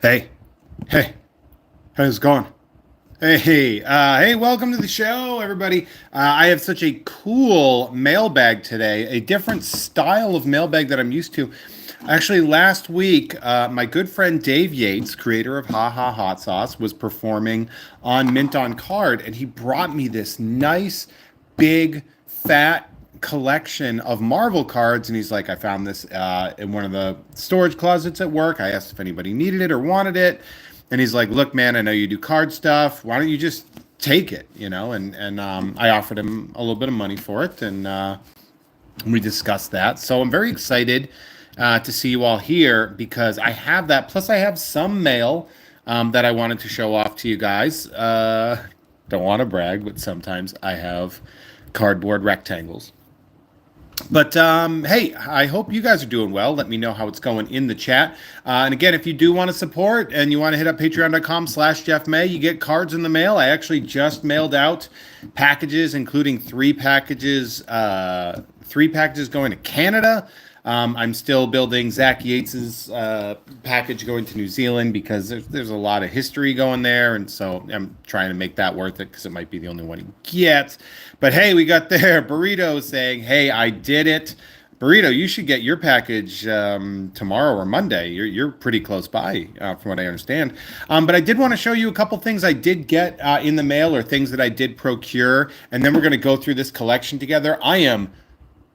Hey, hey, how's it going? Hey, welcome to the show, everybody. I have such a cool mailbag today, a different style of mailbag that I'm used to. Actually, last week, my good friend Dave Yates, creator of Ha Ha Hot Sauce, was performing on Mint on Card, and he brought me this nice, big, fat collection of Marvel cards. And he's like, I found this in one of the storage closets at work. I asked if anybody needed it or wanted it. And he's like, look, man, I know you do card stuff. Why don't you just take it, And I offered him a little bit of money for it, and we discussed that. So I'm very excited to see you all here because I have that. Plus, I have some mail that I wanted to show off to you guys. Don't want to brag, but sometimes I have cardboard rectangles. But hey, I hope you guys are doing well. Let me know how it's going in the chat. And again, if you do want to support and you want to hit up patreon.com/Jeff May, you get cards in the mail. I actually just mailed out packages, including three packages going to Canada. I'm still building Zach Yates's package going to New Zealand because there's a lot of history going there, and so I'm trying to make that worth it because it might be the only one he gets. But hey, we got there Burrito saying, "Hey, I did it." Burrito, you should get your package tomorrow or Monday. You're pretty close by, from what I understand. But I did want to show you a couple things I did get in the mail or things that I did procure, and then we're going to go through this collection together. I am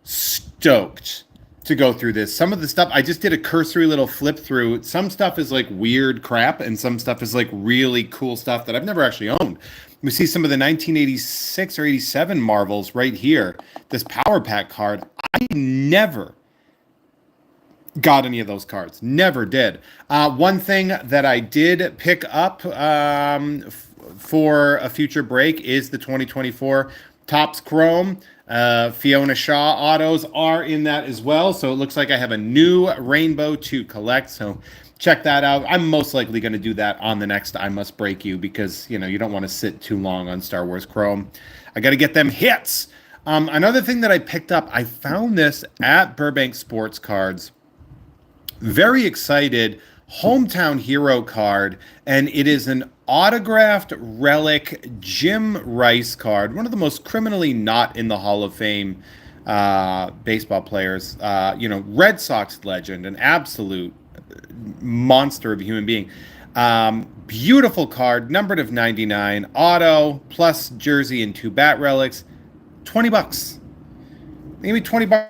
stoked to go through this. Some of the stuff I just did a cursory little flip through. Some stuff is like weird crap, and some stuff is like really cool stuff that I've never actually owned. We see some of the 1986 or 87 Marvels right here. This Power Pack card. I never got any of those cards. Never did. One thing that I did pick up for a future break is the 2024 Topps Chrome. Fiona Shaw autos are in that as well. So it looks like I have a new rainbow to collect. So check that out. I'm most likely going to do that on the next I Must Break You because, you don't want to sit too long on Star Wars Chrome. I got to get them hits. Another thing that I picked up, I found this at Burbank Sports Cards. Very excited. Hometown Hero card, and it is an autographed relic Jim Rice card, one of the most criminally not in the Hall of Fame baseball players. Red Sox legend, an absolute monster of a human being. Beautiful card, numbered of 99, auto plus jersey and 2 bat relics. $20. Give me $20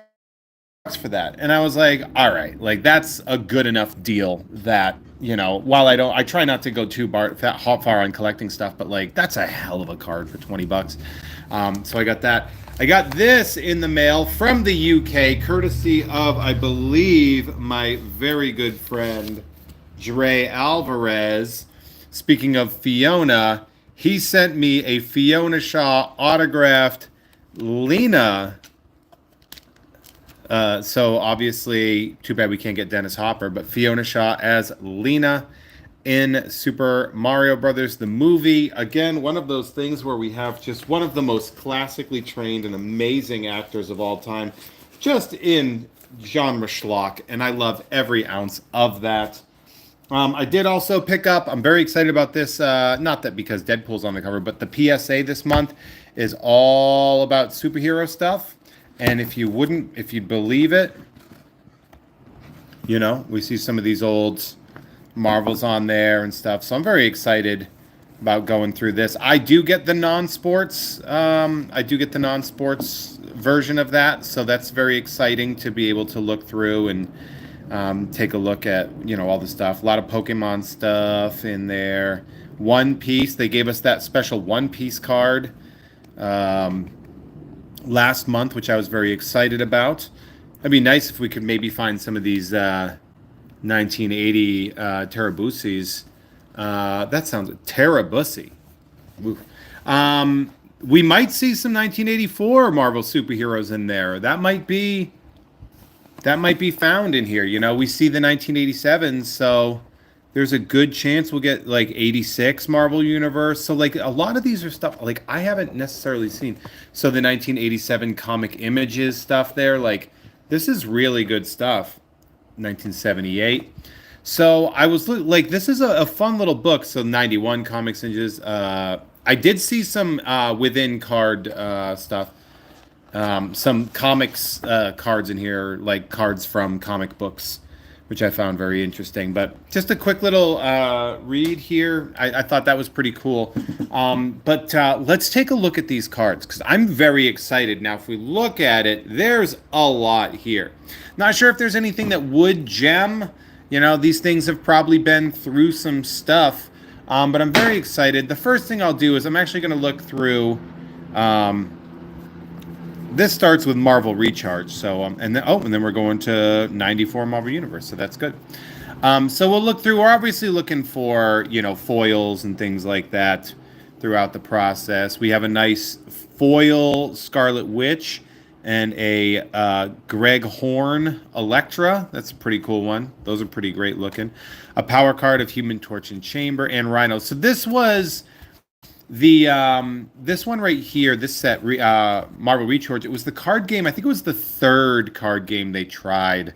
for that. And I was like, all right, like that's a good enough deal that, while I try not to go too far on collecting stuff, but like that's a hell of a card for $20. So I got that. I got this in the mail from the UK, courtesy of, I believe, my very good friend, Dre Alvarez. Speaking of Fiona, he sent me a Fiona Shaw autographed Lena. So obviously, too bad we can't get Dennis Hopper, but Fiona Shaw as Lena in Super Mario Brothers, the movie. Again, one of those things where we have just one of the most classically trained and amazing actors of all time, just in genre schlock, and I love every ounce of that. I did also pick up, I'm very excited about this, not that because Deadpool's on the cover, but the PSA this month is all about superhero stuff. And if you'd believe it, we see some of these old Marvels on there and stuff. So I'm very excited about going through this. I do get the non-sports version of that. So that's very exciting to be able to look through and take a look at, all the stuff. A lot of Pokemon stuff in there. One Piece, they gave us that special One Piece card last month, which I was very excited about. It'd be nice if we could maybe find some of these 1980 Terabusis. That sounds Terabusi. We might see some 1984 Marvel superheroes in there. That might be found in here. We see the 1987s, so there's a good chance we'll get like 86 Marvel Universe. So like a lot of these are stuff like I haven't necessarily seen. So the 1987 Comic Images stuff there, like this is really good stuff. 1978. So I was like, this is a fun little book. So 91 Comics Ninjas. I did see some within card stuff. Some comics cards in here, like cards from comic books, which I found very interesting. But just a quick little read here. I thought that was pretty cool. But let's take a look at these cards because I'm very excited. Now, if we look at it, there's a lot here. Not sure if there's anything that would gem. You know, these things have probably been through some stuff. But I'm very excited. The first thing I'll do is I'm actually going to look through. This starts with Marvel Recharge, so and then we're going to 94 Marvel Universe, so that's good. So we'll look through. We're obviously looking for foils and things like that throughout the process. We have a nice foil Scarlet Witch and a Greg Horn Elektra. That's a pretty cool one. Those are pretty great looking. A power card of Human Torch and Chamber and Rhino. So this was the this one right here, this set, Marvel Recharge. It was the card game. I think it was the third card game they tried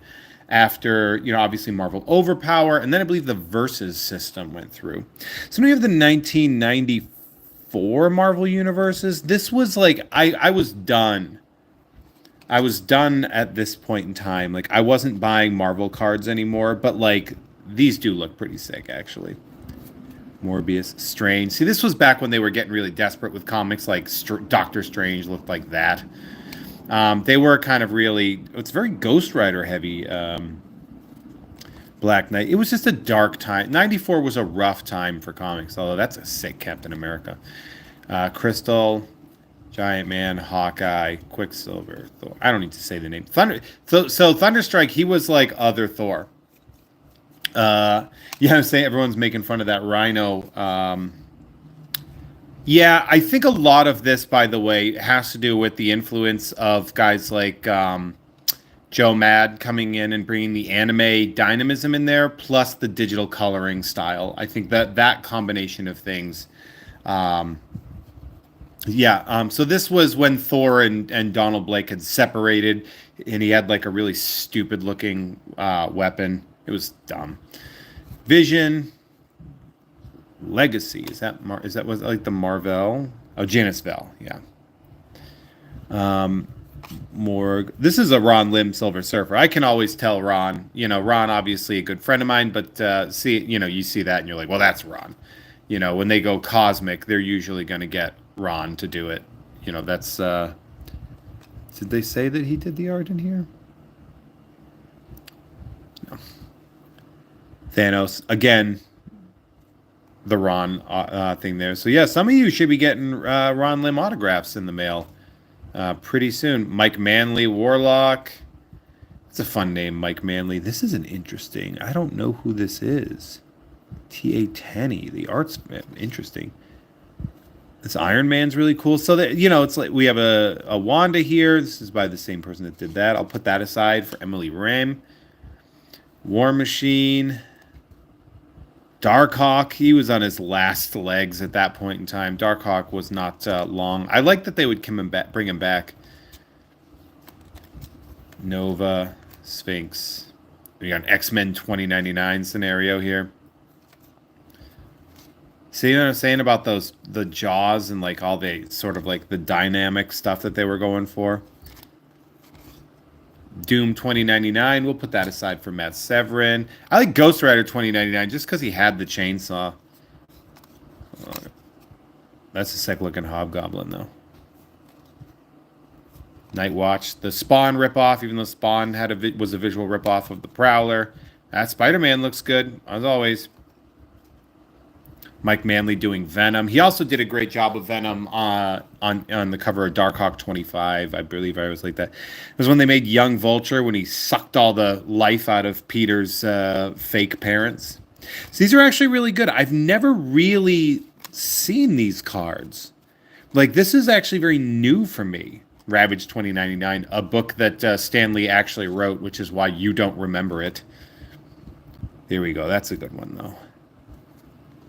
after obviously Marvel Overpower, and then I believe the Versus system went through. So we have the 1994 Marvel Universes. This was like I was done. I was done at this point in time. Like I wasn't buying Marvel cards anymore, but like these do look pretty sick actually. Morbius, Strange. See, this was back when they were getting really desperate with comics, like Doctor Strange looked like that. They were kind of really, it's very Ghost Rider heavy. Black Knight. It was just a dark time. 94 was a rough time for comics, although that's a sick Captain America. Crystal, Giant Man, Hawkeye, Quicksilver, Thor. I don't need to say the name. Thunder. So Thunderstrike, he was like other Thor. I'm saying everyone's making fun of that Rhino. Yeah, I think a lot of this, by the way, has to do with the influence of guys like Joe Mad coming in and bringing the anime dynamism in there, plus the digital coloring style. I think that combination of things. So this was when Thor and Donald Blake had separated, and he had like a really stupid looking weapon. It was dumb. Vision, Legacy. Is that was like the Marvel? Oh, Janice Vell. Yeah. Morg. This is a Ron Lim Silver Surfer. I can always tell Ron. Ron obviously a good friend of mine, but you see that and you're like, well, that's Ron. When they go cosmic, they're usually going to get Ron to do it. That's. Did they say that he did the art in here? No. Thanos again, the Ron thing there. So yeah, some of you should be getting Ron Lim autographs in the mail pretty soon. Mike Manley, Warlock. It's a fun name, Mike Manley. This is an interesting. I don't know who this is. T.A. Tenney. The art's interesting. This Iron Man's really cool. So that it's like we have a Wanda here. This is by the same person that did that. I'll put that aside for Emily Ram. War Machine. Darkhawk, he was on his last legs at that point in time. Darkhawk was not long. I like that they would bring him back. Nova, Sphinx. We got an X-Men 2099 scenario here. See what I'm saying about the Jaws and like all the sort of like the dynamic stuff that they were going for? Doom 2099, we'll put that aside for Matt Severin. I like Ghost Rider 2099 just because he had the chainsaw. That's a sick looking Hobgoblin though. Night Watch, the Spawn ripoff, even though Spawn was a visual ripoff of the Prowler. That Spider-Man looks good as always. Mike Manley doing Venom. He also did a great job of Venom on the cover of Darkhawk 25. I believe I was like that. It was when they made Young Vulture when he sucked all the life out of Peter's fake parents. So these are actually really good. I've never really seen these cards. Like this is actually very new for me. Ravage 2099, a book that Stan Lee actually wrote, which is why you don't remember it. Here we go. That's a good one though.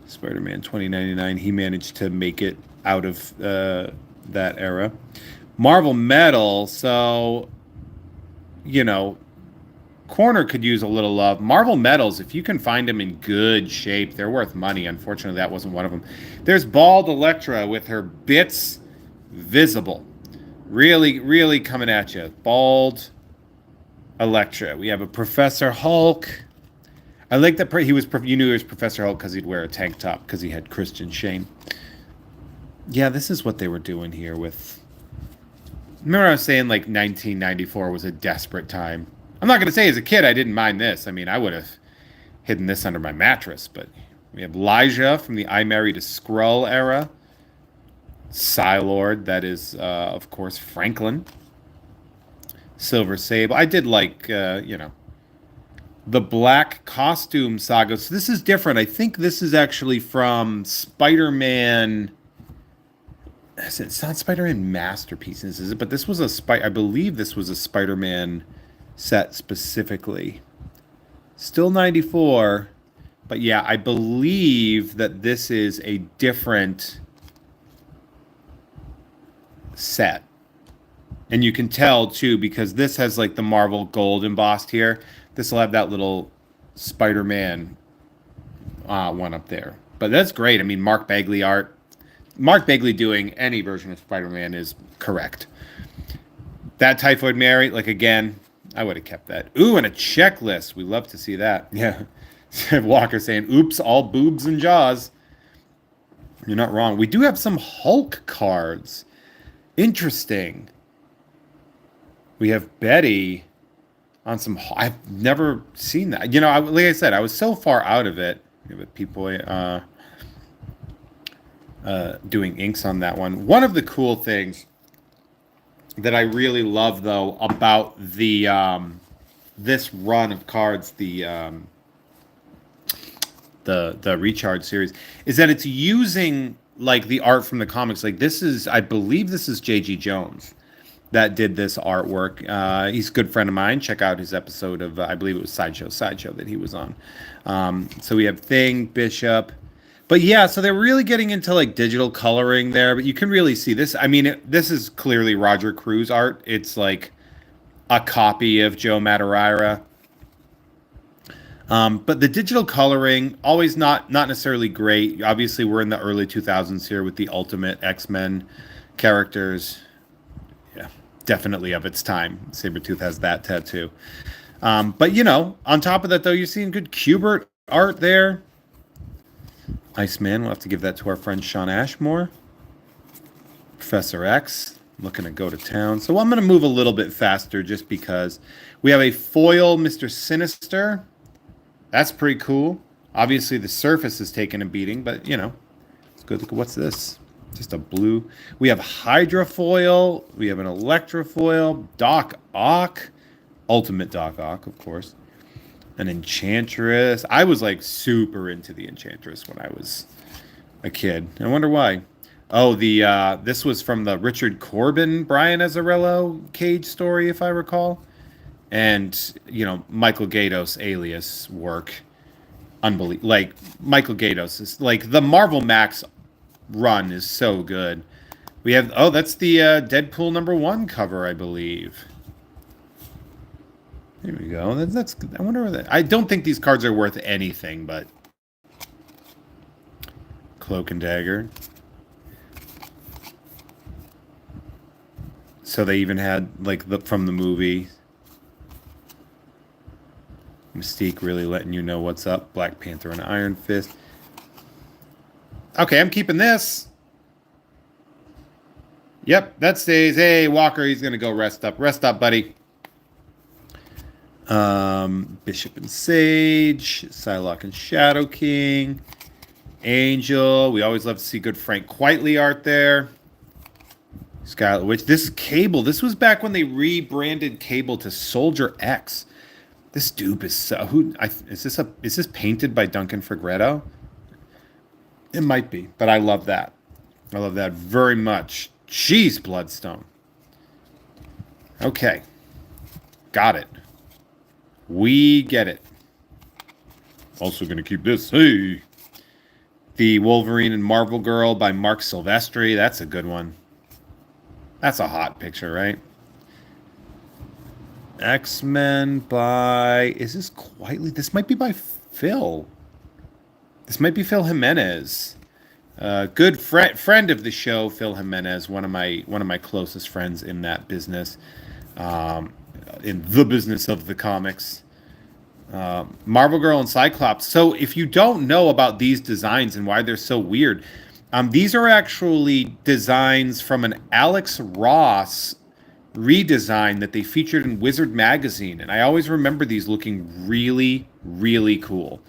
Spider-Man 2099, he managed to make it out of that era. Marvel Metal, so, Corner could use a little love. Marvel Metals, if you can find them in good shape, they're worth money. Unfortunately, that wasn't one of them. There's Bald Electra with her bits visible. Really, really coming at you. Bald Electra. We have a Professor Hulk. I like that he was. You knew he was Professor Hulk because he'd wear a tank top because he had Christian Shane. Yeah, this is what they were doing here with. Remember, I was saying like 1994 was a desperate time. I'm not going to say as a kid I didn't mind this. I mean, I would have hidden this under my mattress. But we have Elijah from the I Married a Skrull era. Psylord, that is, of course, Franklin. Silver Sable. I did like, the black costume saga. So this is different. I think this is actually from Spider-Man. It's not Spider-Man Masterpieces, is it? But this was I believe this was a Spider-Man set specifically. Still 94. But yeah, I believe that this is a different set. And you can tell, too, because this has, like, the Marvel gold embossed here. This will have that little Spider-Man one up there. But that's great. I mean, Mark Bagley art. Mark Bagley doing any version of Spider-Man is correct. That Typhoid Mary, like, again, I would have kept that. Ooh, and a checklist. We love to see that. Yeah. Walker saying, oops, all boobs and jaws. You're not wrong. We do have some Hulk cards. Interesting. We have Betty on some. I've never seen that. You know, like I said, I was so far out of it. With people doing inks on that one. One of the cool things that I really love, though, about the this run of cards, the Recharge series, is that it's using like the art from the comics. Like this is, I believe, this is J.G. Jones that did this artwork. He's a good friend of mine. Check out his episode of, I believe it was Sideshow that he was on. So we have Thing, Bishop. But yeah, so they're really getting into like digital coloring there. But you can really see this. I mean, this is clearly Roger Cruz art. It's like a copy of Joe Madureira. But the digital coloring, always not necessarily great. Obviously, we're in the early 2000s here with the Ultimate X-Men characters. Definitely of its time. Sabretooth has that tattoo. But, you know, on top of that, though, you're seeing good Kubert art there. Iceman, we'll have to give that to our friend Sean Ashmore. Professor X, looking to go to town. So I'm going to move a little bit faster just because we have a foil Mr. Sinister. That's pretty cool. Obviously, the surface is taking a beating, but, you know, it's good. Look at what's this. Just a blue. We have Hydra foil. We have an Electra foil. Doc Ock. Ultimate Doc Ock, of course. An Enchantress. I was like super into the Enchantress when I was a kid. I wonder why. Oh, this was from the Richard Corbin, Brian Azzarello Cage story, if I recall. And, you know, Michael Gaydos alias work. Unbelievable. Like, Michael Gaydos is like the Marvel Max run is so good. We have, oh, that's the Deadpool #1 cover, I believe. There we go. That's I wonder where that. I don't think these cards are worth anything, but Cloak and Dagger. So they even had like from the movie. Mystique really letting you know what's up. Black Panther and Iron Fist. Okay, I'm keeping this. Yep, that stays. Hey, Walker, he's going to go rest up. Rest up, buddy. Bishop and Sage. Psylocke and Shadow King. Angel. We always love to see good Frank Quitely art there. Scarlet Witch. This is Cable. This was back when they rebranded Cable to Soldier X. This dupe is so... Is this painted by Duncan Fegretto? It might be, but I love that. I love that very much. Jeez, Bloodstone. Okay. Got it. We get it. Also going to keep this. Hey. The Wolverine and Marvel Girl by Mark Silvestri. That's a good one. That's a hot picture, right? X-Men by, is this quietly? This might be by Phil. This might be Phil Jimenez. Good friend of the show, Phil Jimenez, one of my closest friends in that business, um, in the business of the comics. Marvel Girl and Cyclops. So if you don't know about these designs and why they're so weird, these are actually designs from an Alex Ross redesign that they featured in Wizard magazine, and I always remember these looking really, really cool.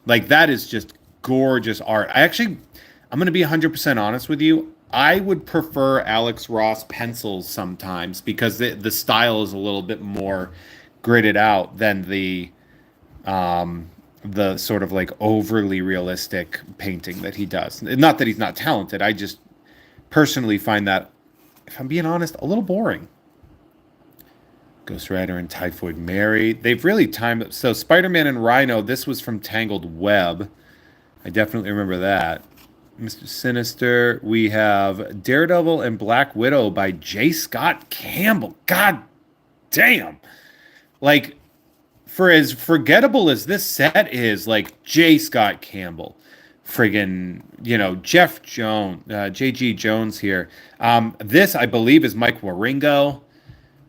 Like that is just gorgeous art. I'm going to be 100% honest with you. I would prefer Alex Ross pencils sometimes because the style is a little bit more gridded out than the sort of like overly realistic painting that he does. Not that he's not talented. I just personally find that, if I'm being honest, a little boring. Ghost Rider and Typhoid Mary. They've really timed it. So Spider-Man and Rhino, this was from Tangled Web. I definitely remember that. Mr. Sinister. We have Daredevil and Black Widow by J. Scott Campbell. God damn. Like, for as forgettable as this set is, like J. Scott Campbell, friggin', Jeff Jones, J.G. Jones here. This, I believe, is Mike Waringo.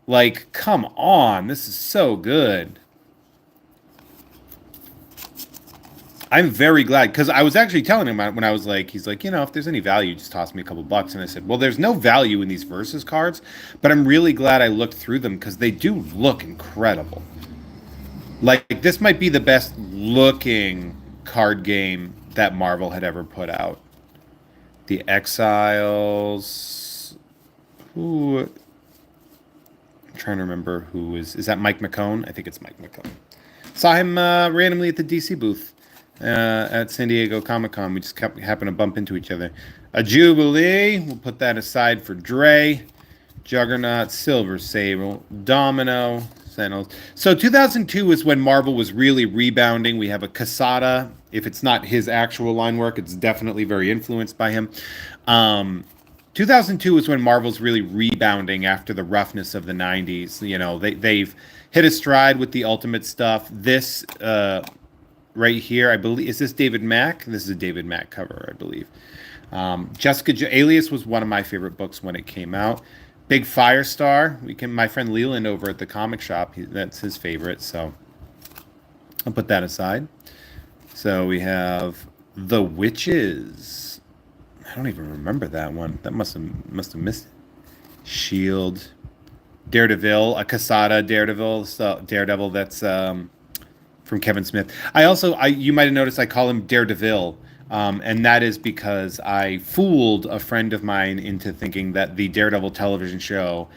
Like, come on, this is so good. I'm very glad because I was actually telling him when I was like, he's like, if there's any value, just toss me a couple bucks. And I said, well, there's no value in these versus cards, but I'm really glad I looked through them because they do look incredible. Like, this might be the best looking card game that Marvel had ever put out. The Exiles. Who? I'm trying to remember who is that Mike McCone? I think it's Mike McCone. Saw him randomly at the DC booth at San Diego Comic-Con. We just happened to bump into each other. A Jubilee. We'll put that aside for Dre. Juggernaut, Silver Sable, Domino, Sentinels. So 2002 is when Marvel was really rebounding. We have a Casada. If it's not his actual line work, it's definitely very influenced by him. 2002 is when Marvel's really rebounding after the roughness of the 90s. They've hit a stride with the Ultimate stuff. This right here, I believe, is this David Mack? This is a David Mack cover, I believe. Alias was one of my favorite books when it came out. Big Firestar. My friend Leland over at the comic shop, that's his favorite, so I'll put that aside. So we have The Witches. I don't even remember that one. That must have missed it. Shield. Daredevil, a Casada Daredevil. So Daredevil, that's from Kevin Smith. You might have noticed I call him Daredevil. And that is because I fooled a friend of mine into thinking that the Daredevil television show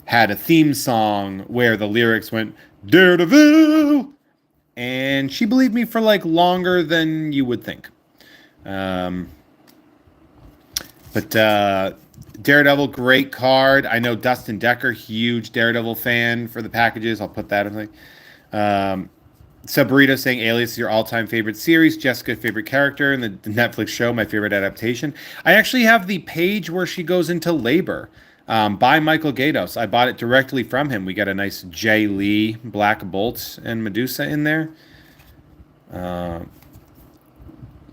had a theme song where the lyrics went, Daredevil! And she believed me for like longer than you would think. But Daredevil, great card. I know Dustin Decker, huge Daredevil fan for the packages. I'll put that in. Sabrito saying Alias is your all-time favorite series. Jessica, favorite character in the Netflix show, my favorite adaptation. I actually have the page where she goes into labor by Michael Gaydos. I bought it directly from him. We got a nice Jay Lee, Black Bolt, and Medusa in there.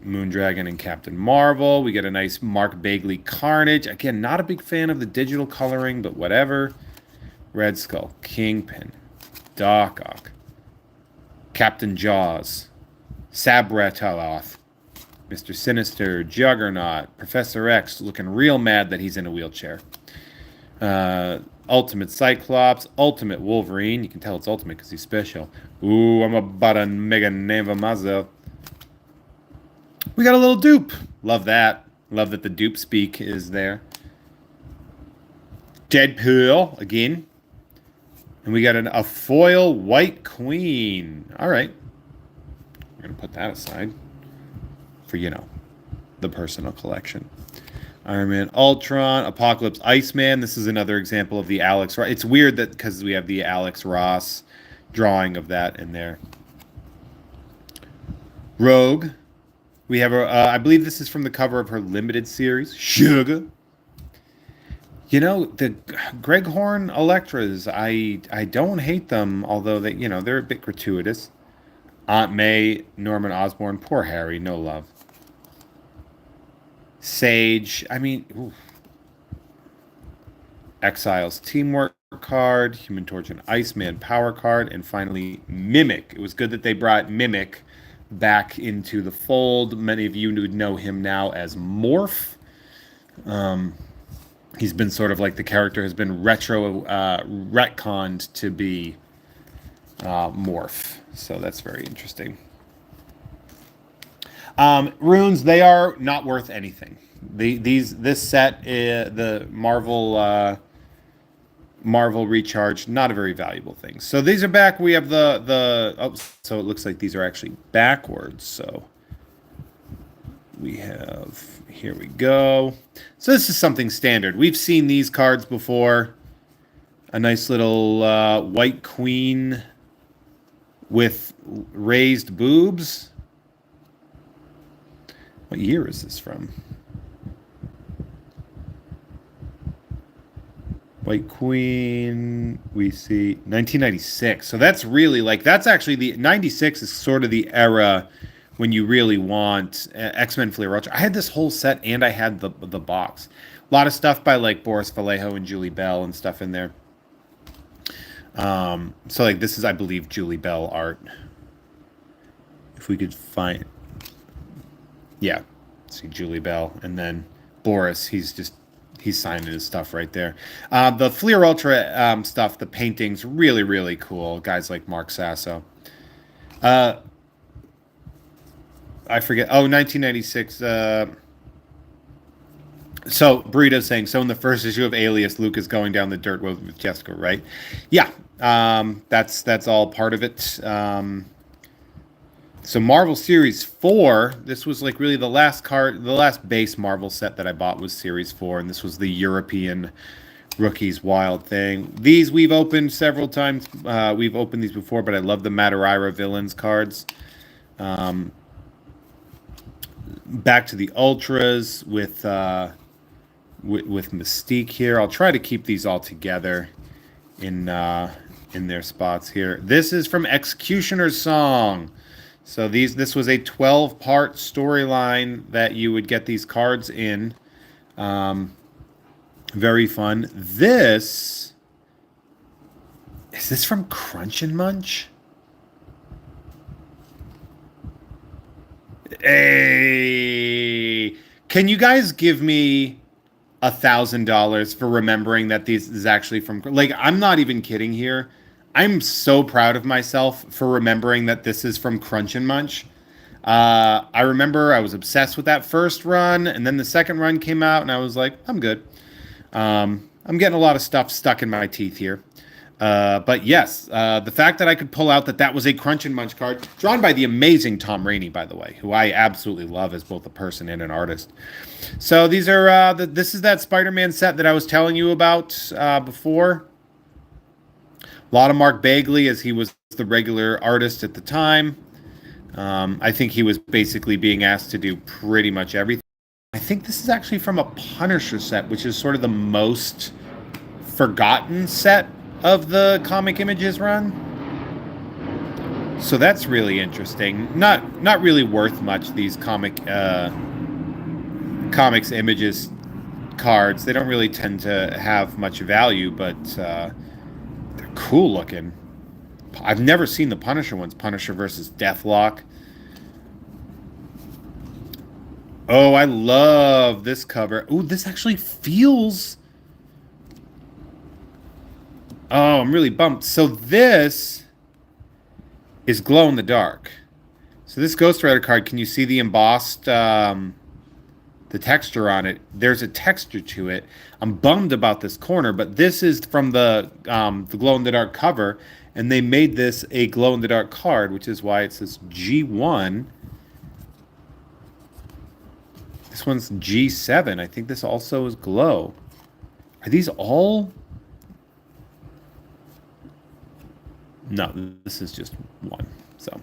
Moondragon and Captain Marvel. We get a nice Mark Bagley Carnage. Again, not a big fan of the digital coloring, but whatever. Red Skull, Kingpin, Doc Ock, Captain Jaws, Sabretaloth, Mr. Sinister, Juggernaut, Professor X looking real mad that he's in a wheelchair. Ultimate Cyclops, Ultimate Wolverine. You can tell it's Ultimate because he's special. Ooh, I'm about to mega name of myself. We got a little dupe. Love that. Love that the dupe speak is there. Deadpool again. And we got a foil White Queen. All right. We're going to put that aside for, the personal collection. Iron Man, Ultron, Apocalypse, Iceman. This is another example of the Alex Ross. It's weird that because we have the Alex Ross drawing of that in there. Rogue. We have I believe this is from the cover of her limited series, Sugar. You know, the Greg Horn Electras, I don't hate them, although they, they're a bit gratuitous. Aunt May, Norman Osborn, poor Harry, no love. Sage, I mean, ooh, Exiles Teamwork card, Human Torch and Iceman Power card, and finally Mimic. It was good that they brought Mimic back into the fold. Many of you would know him now as Morph. He's been sort of like the character has been retconned to be Morph. So that's very interesting. Runes, they are not worth anything. This set, the Marvel Recharge, not a very valuable thing. So these are back. We have so it looks like these are actually backwards. So we have, here we go. So this is something standard. We've seen these cards before. A nice little white queen with raised boobs. What year is this from? White Queen, we see 1996. So that's really like, that's actually the 96 is sort of the era when you really want X-Men Fleer Ultra. I had this whole set and I had the box. A lot of stuff by like Boris Vallejo and Julie Bell and stuff in there. So like this is, I believe, Julie Bell art. If we could find, yeah, see Julie Bell, and then Boris. He's signing his stuff right there. The Fleer Ultra stuff, the paintings, really, really cool. Guys like Mark Sasso. I forget. Oh, 1996. So Burrito's saying, so in the first issue of Alias, Luke is going down the dirt road with Jessica, right? Yeah. That's all part of it. So Marvel Series 4, this was like really the last base Marvel set that I bought was Series 4, and this was the European Rookies Wild thing. These we've opened several times. We've opened these before, but I love the Madureira Villains cards. Back to the Ultras with Mystique here. I'll try to keep these all together in their spots here. This is from Executioner's Song. So this was a 12-part storyline that you would get these cards in. Very fun. Is this from Crunch and Munch? Hey, can you guys give me $1,000 for remembering that this is actually from, like, I'm not even kidding here. I'm so proud of myself for remembering that this is from Crunch and Munch. I remember I was obsessed with that first run, and then the second run came out, and I was like, I'm good. I'm getting a lot of stuff stuck in my teeth here. But yes, the fact that I could pull out that was a Crunch and Munch card, drawn by the amazing Tom Rainey, by the way, who I absolutely love as both a person and an artist. So these are this is that Spider-Man set that I was telling you about before. A lot of Mark Bagley, as he was the regular artist at the time. I think he was basically being asked to do pretty much everything. I think this is actually from a Punisher set, which is sort of the most forgotten set of the Comic Images run. So that's really interesting. Not really worth much, these Comics Images cards. They don't really tend to have much value, but they're cool looking. I've never seen the Punisher ones. Punisher versus Deathlock. Oh, I love this cover. Ooh, this actually feels... Oh, I'm really bummed. So this is glow in the dark. So this Ghost Rider card, can you see the embossed, the texture on it? There's a texture to it. I'm bummed about this corner, but this is from the glow in the dark cover, and they made this a glow in the dark card, which is why it says G1. This one's G7. I think this also is glow. Are these all? No, this is just one. So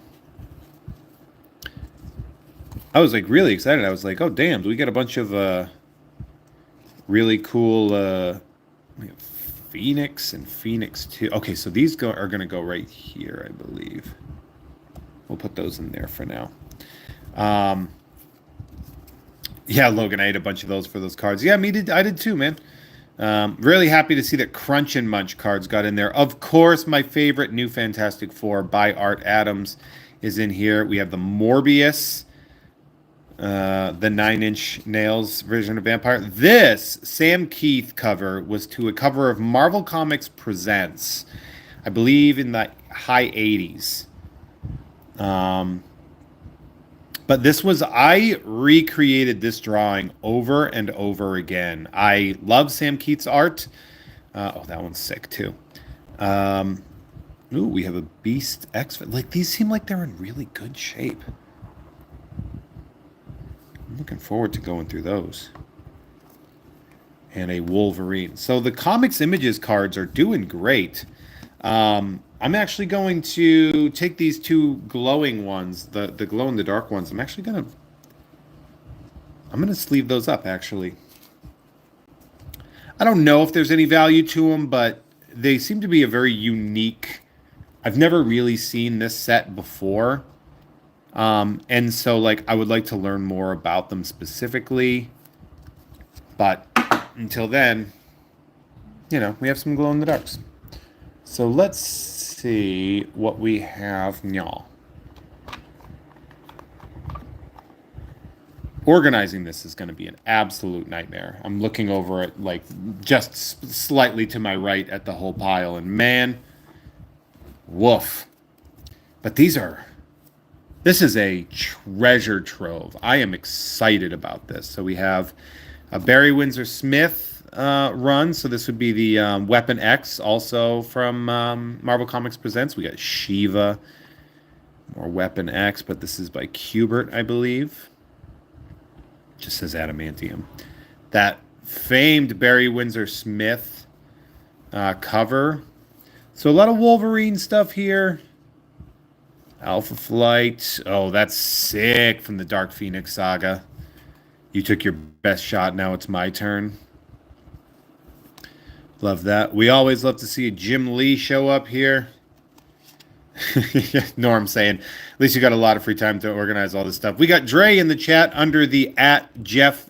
I was like really excited. I was like, oh damn, we got a bunch of really cool We have Phoenix and Phoenix 2. Okay, so these are going to go right here, I believe. We'll put those in there for now. Um, yeah, Logan, I ate a bunch of those for those cards. Yeah, I did too, man. Really happy to see that Crunch and Munch cards got in there. Of course, my favorite new Fantastic Four by Art Adams is in here. We have the Morbius, the 9-inch nails version of Vampire. This Sam Keith cover was to a cover of Marvel Comics Presents, I believe in the high 80s. But this was, I recreated this drawing over and over again. I love Sam Keith's art. Oh, that one's sick too. Ooh, we have a Beast X. Like, these seem like they're in really good shape. I'm looking forward to going through those. And a Wolverine. So the Comics Images cards are doing great. I'm actually going to take these two glowing ones, the glow in the dark ones. I'm gonna sleeve those up actually. I don't know if there's any value to them, but they seem to be a very unique. I've never really seen this set before. And so like I would like to learn more about them specifically. But until then, we have some glow in the darks. So let's see what we have now. Organizing this is going to be an absolute nightmare. I'm looking over it like just slightly to my right at the whole pile, and man, woof. But this is a treasure trove. I am excited about this. So we have a Barry Windsor Smith run. So this would be the Weapon X, also from Marvel Comics Presents. We got Shiva, more Weapon X, but this is by Kubert, I believe. Just says adamantium. That famed Barry Windsor Smith cover. So a lot of Wolverine stuff here. Alpha Flight. Oh, that's sick from the Dark Phoenix saga. You took your best shot. Now it's my turn. Love that. We always love to see Jim Lee show up here. Norm saying, at least you got a lot of free time to organize all this stuff. We got Dre in the chat under the @Jeff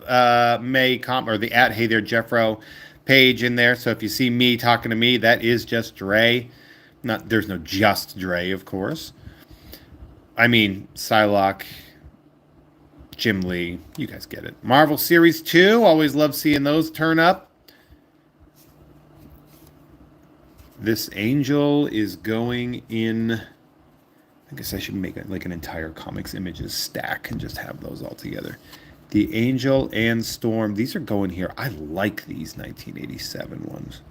May or the @Hey There Jeffro page in there. So if you see me talking to me, that is just Dre. There's no just Dre, of course. I mean, Psylocke, Jim Lee, you guys get it. Marvel Series 2, always love seeing those turn up. This Angel is going in. I guess I should make it like an entire Comics Images stack and just have those all together. The Angel and Storm. These are going here. I like these 1987 ones.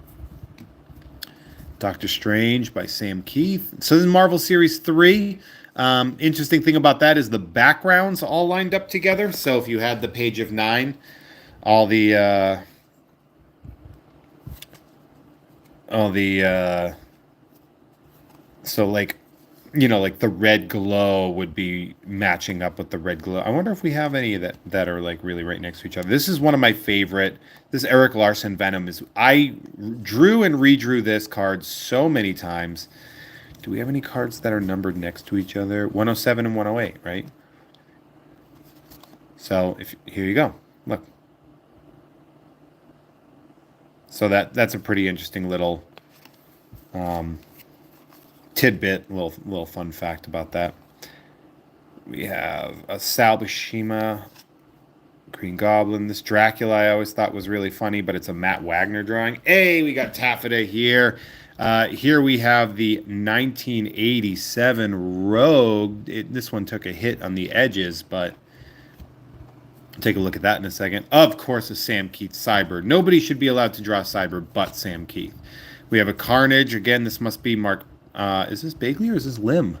Doctor Strange by Sam Keith. So this is Marvel Series 3. Interesting thing about that is the backgrounds all lined up together. So if you had the page of 9, all the so like the red glow would be matching up with the red glow. I wonder if we have any that are like really right next to each other. This is one of my favorite. This Eric Larson Venom I drew and redrew this card so many times. Do we have any cards that are numbered next to each other? 107 and 108, right? So here you go. Look. So that's a pretty interesting little tidbit, little fun fact about that. We have a Sal Buscema, Green Goblin. This Dracula I always thought was really funny, but it's a Matt Wagner drawing. Hey, we got Taffeta here. Here we have the 1987 Rogue. This one took a hit on the edges, but take a look at that in a second. Of course, a Sam Keith Cyber. Nobody should be allowed to draw Cyber but Sam Keith. We have a Carnage. Again, this must be Mark. Is this Bagley or is this Lim?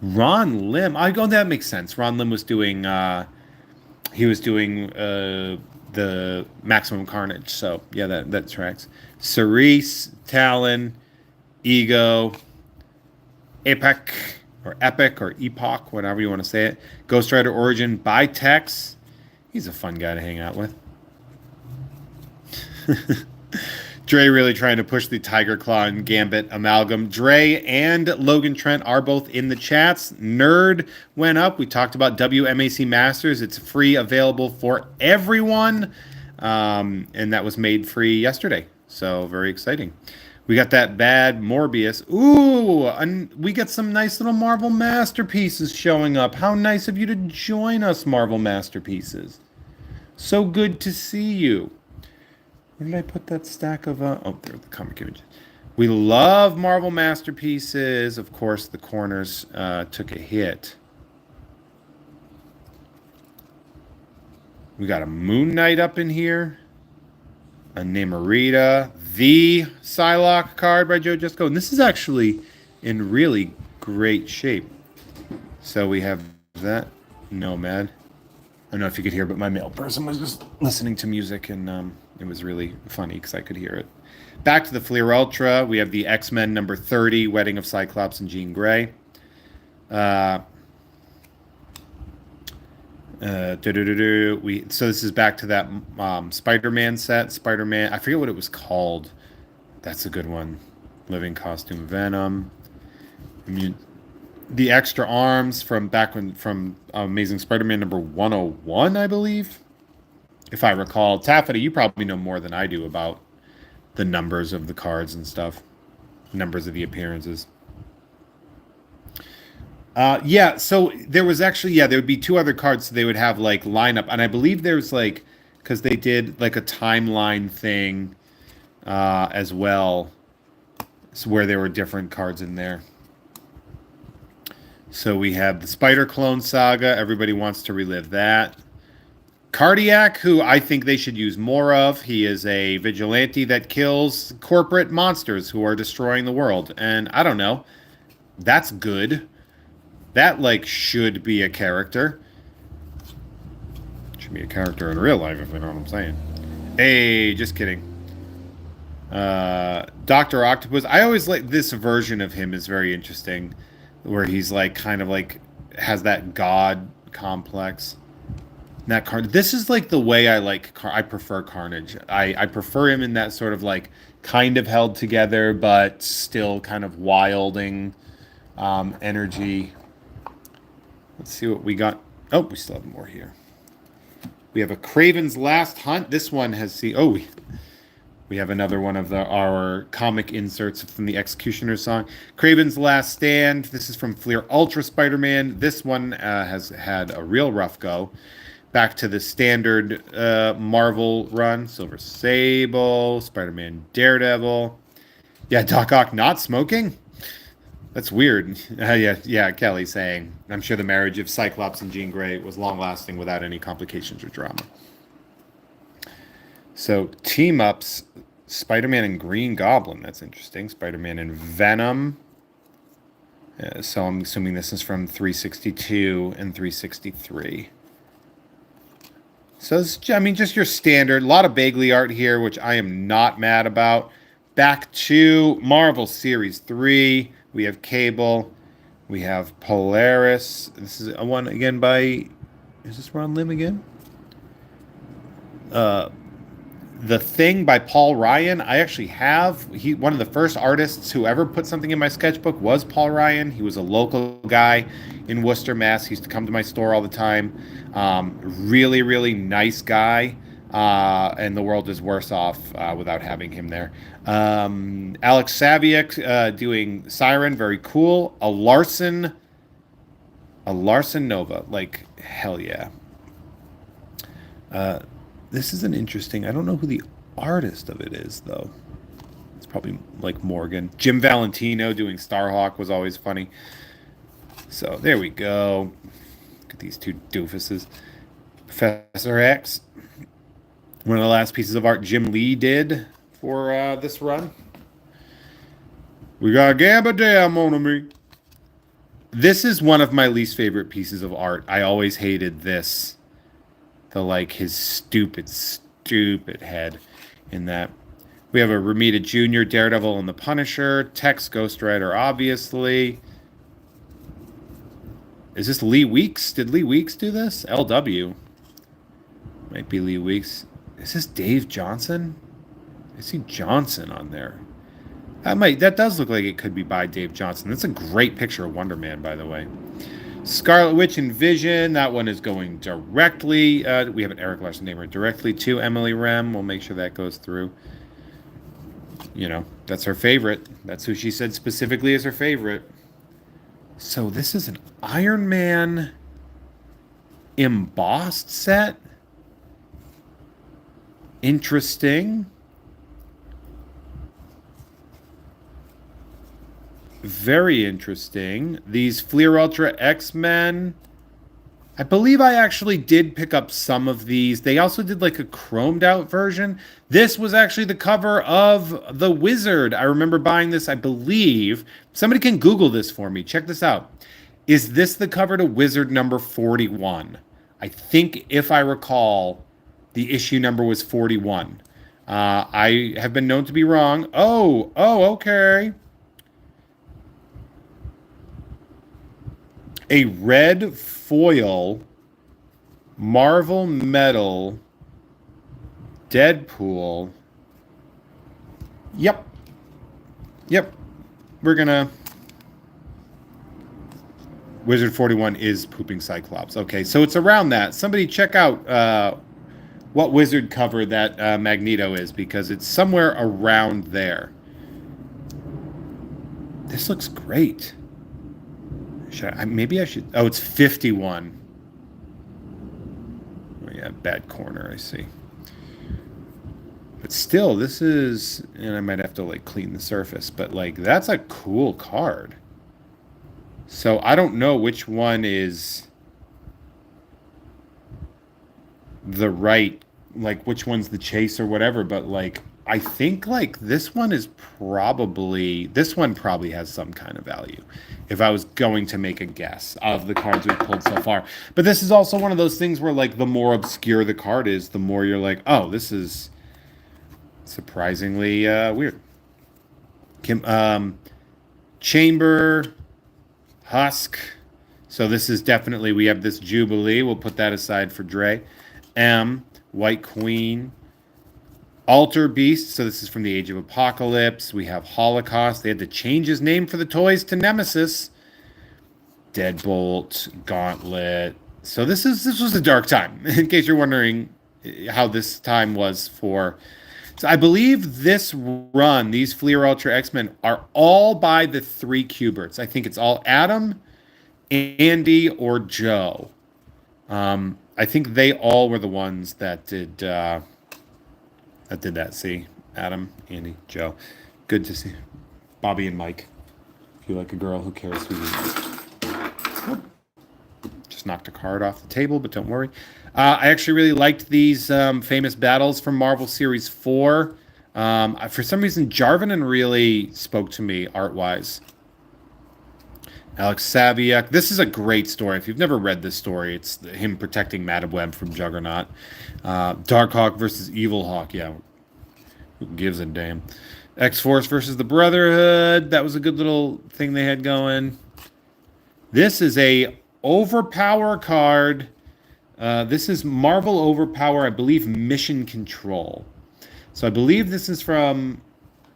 Ron Lim. That makes sense. Ron Lim was doing. He was doing the Maximum Carnage. So yeah, that tracks. Cerise, Talon, Ego, Epic or Epoch, whatever you want to say it. Ghost Rider Origin by Tex. He's a fun guy to hang out with. Dre really trying to push the Tiger Claw and Gambit amalgam. Dre and Logan Trent are both in the chats. Nerd went up. We talked about WMAC Masters. It's free, available for everyone. And that was made free yesterday. So very exciting. We got that bad Morbius. Ooh, and we got some nice little Marvel Masterpieces showing up. How nice of you to join us, Marvel Masterpieces. So good to see you. Where did I put that stack of... oh, there, the comic images. We love Marvel Masterpieces. Of course, the corners took a hit. We got a Moon Knight up in here. A Namorita. The Psylocke card by Joe Jesco. And this is actually in really great shape. So we have that Nomad. I don't know if you could hear, but my male person was just listening to music, and it was really funny because I could hear it. Back to the Fleer Ultra. We have the X-Men number 30, Wedding of Cyclops and Jean Grey. So this is back to that Spider-Man set. Spider-Man, I forget what it was called. That's a good one. Living Costume Venom. The extra arms from back when from Amazing Spider-Man number 101, I believe, if I recall. Taffeta, you probably know more than I do about the numbers of the cards and stuff, numbers of the appearances. Yeah, so there was actually, there would be two other cards. So they would have like lineup, and I believe there's like, because they did like a timeline thing as well, so where there were different cards in there. So we have the Spider Clone Saga. Everybody wants to relive that. Cardiac, who I think they should use more of. He is a vigilante that kills corporate monsters who are destroying the world. And I don't know. That's good. That, like, should be a character. Should be a character in real life, if you know what I'm saying. Hey, just kidding. Dr. Octopus. I always like this version of him is very interesting. Where he's like kind of like has that god complex. That card. This is like the way I like. I prefer Carnage. I prefer him in that sort of like kind of held together, but still kind of wilding energy. Let's see what we got. Oh, we still have more here. We have a Craven's Last Hunt. This one has seen. Oh, we have another one of our comic inserts from the Executioner song. Craven's Last Stand. This is from Fleer Ultra Spider-Man. This one has had a real rough go. Back to the standard Marvel run. Silver Sable, Spider-Man Daredevil. Yeah, Doc Ock not smoking? That's weird. Yeah, Kelly saying, I'm sure the marriage of Cyclops and Jean Grey was long-lasting without any complications or drama. So, team-ups, Spider-Man and Green Goblin. That's interesting. Spider-Man and Venom. So I'm assuming this is from 362 and 363. So, just your standard. A lot of Bagley art here, which I am not mad about. Back to Marvel Series 3. We have Cable. We have Polaris. This is a one again by... Is this Ron Lim again? The Thing by Paul Ryan. I actually have... one of the first artists who ever put something in my sketchbook was Paul Ryan. He was a local guy in Worcester, Mass. He used to come to my store all the time. Really, really nice guy. And the world is worse off without having him there. Alex Saviak doing Siren, very cool. A Larson Nova, like hell yeah. This is an interesting. I don't know who the artist of it is though. It's probably like Morgan. Jim Valentino doing Starhawk was always funny. So there we go. Look at these two doofuses. Professor X. One of the last pieces of art Jim Lee did for this run. We got Gamba Dam on me. This is one of my least favorite pieces of art. I always hated this. His stupid head in that. We have a Romita Jr., Daredevil and the Punisher. Tex, Ghost Rider, obviously. Is this Lee Weeks? Did Lee Weeks do this? LW. Might be Lee Weeks. Is this Dave Johnson? I see Johnson on there. That does look like it could be by Dave Johnson. That's a great picture of Wonder Man, by the way. Scarlet Witch and Vision. That one is going directly. We have an Eric Larson namer directly to Emily Rem. We'll make sure that goes through. You know, that's her favorite. That's who she said specifically is her favorite. So this is an Iron Man embossed set. Interesting. Very interesting. These Fleer Ultra X-Men. I believe I actually did pick up some of these. They also did like a chromed out version. This was actually the cover of The Wizard. I remember buying this, I believe. Somebody can Google this for me. Check this out. Is this the cover to Wizard number 41? I think, if I recall, the issue number was 41. I have been known to be wrong. Okay. A red foil Marvel Metal Deadpool. Yep. We're gonna. Wizard 41 is pooping Cyclops. Okay, so it's around that. Somebody check out what Wizard cover that Magneto is, because it's somewhere around there. This looks great. Maybe I should. Oh, it's 51. Oh, yeah, bad corner, I see. But still, this is. And I might have to, like, clean the surface. But, like, that's a cool card. So I don't know which one is the right. Like, which one's the chase or whatever. But, like, I think, like, this one probably has some kind of value, if I was going to make a guess of the cards we've pulled so far. But this is also one of those things where, like, the more obscure the card is, the more you're like, oh, this is surprisingly weird. Chamber, Husk. So this is definitely, we have this Jubilee. We'll put that aside for Dre. White Queen. Alter Beast, so this is from the Age of Apocalypse. We have Holocaust. They had to change his name for the toys to Nemesis. Deadbolt, Gauntlet. So this was a dark time, in case you're wondering how this time was for. So I believe this run, these Fleer Ultra X-Men, are all by the 3 Kuberts. I think it's all Adam, Andy, or Joe. I think they all were the ones that did that. See, Adam, Andy, Joe. Good to see Bobby and Mike. If you like a girl, who cares who you are? Just knocked a card off the table, but don't worry. I actually really liked these famous battles from Marvel Series 4. For some reason, Jarvin really spoke to me art-wise. Alex Saviuk. This is a great story. If you've never read this story, it's him protecting Madam Web from Juggernaut. Darkhawk versus Evil Hawk. Yeah. Who gives a damn? X-Force versus the Brotherhood. That was a good little thing they had going. This is a Overpower card. This is Marvel Overpower, I believe, Mission Control. So I believe this is from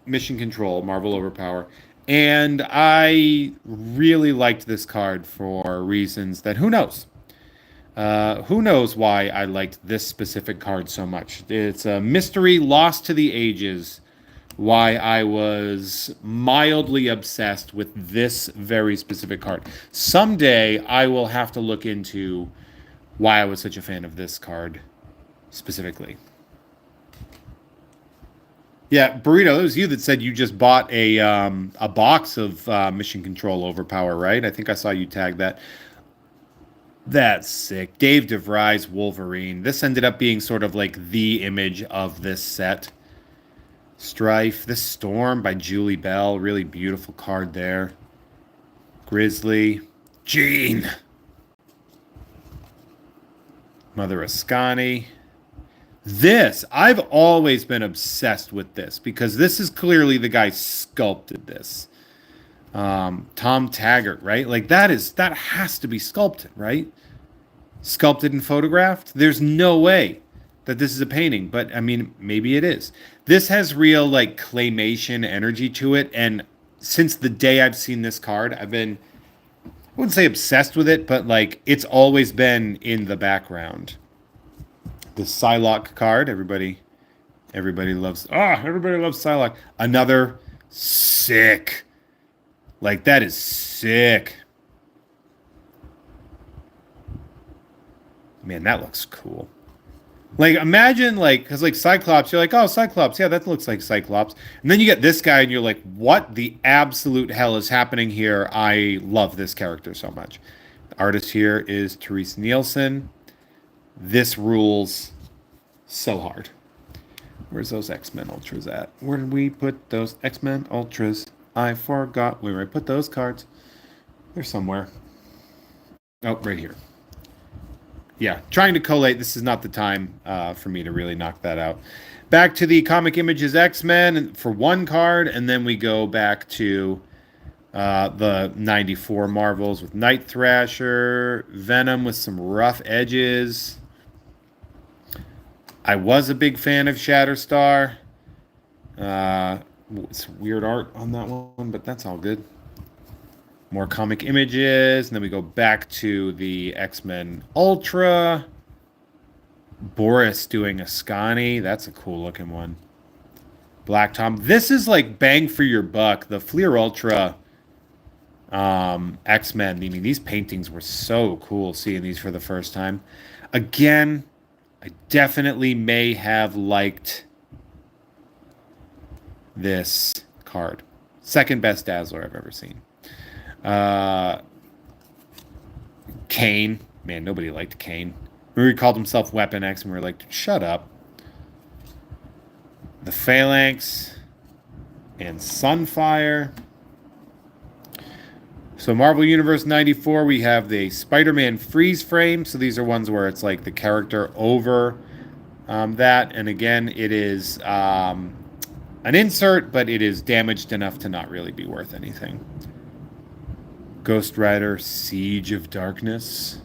Mission Control, Marvel Overpower. And I really liked this card for reasons that who knows? Who knows why I liked this specific card so much? It's a mystery lost to the ages why I was mildly obsessed with this very specific card. Someday I will have to look into why I was such a fan of this card specifically. Yeah, Burrito, it was you that said you just bought a box of Mission Control Overpower, right? I think I saw you tag that. That's sick. Dave DeVry's Wolverine. This ended up being sort of like the image of this set. Strife. This Storm by Julie Bell. Really beautiful card there. Grizzly. Jean. Mother Ascani. This, I've always been obsessed with this because this is clearly the guy sculpted this. Tom Taggart, right? Like that has to be sculpted, right? Sculpted and photographed. There's no way that this is a painting, but I mean, maybe it is. This has real like claymation energy to it, and since the day I've seen this card, I've been, I wouldn't say obsessed with it, but like it's always been in the background. The Psylocke card, everybody loves. Everybody loves Psylocke. Another sick, like that is sick. Man, that looks cool. Like imagine like because like Cyclops, you're like, oh Cyclops, yeah, that looks like Cyclops. And then you get this guy and you're like, what the absolute hell is happening here? I love this character so much. The artist here is Therese Nielsen. This rules so hard. Where's those X-Men Ultras at? Where did we put those X-Men Ultras? I forgot where I put those cards. They're somewhere. Oh, right here. Yeah, trying to collate. This is not the time for me to really knock that out. Back to the Comic Images X-Men for one card, and then we go back to the 94 Marvels with Night Thrasher, Venom with some rough edges. I was a big fan of Shatterstar. It's weird art on that one, but that's all good. More Comic Images, and then we go back to the X-Men Ultra. Boris doing a Scani. That's a cool looking one. Black Tom. This is like bang for your buck. The Fleer Ultra X-Men. I mean, these paintings were so cool seeing these for the first time. Again, I definitely may have liked this card. Second best Dazzler I've ever seen. Kane. Man, nobody liked Kane. He called himself Weapon X, and we were like, shut up. The Phalanx and Sunfire. So Marvel Universe 94, we have the Spider-Man freeze frame. So these are ones where it's like the character over that. And again, it is an insert, but it is damaged enough to not really be worth anything. Ghost Rider Siege of Darkness.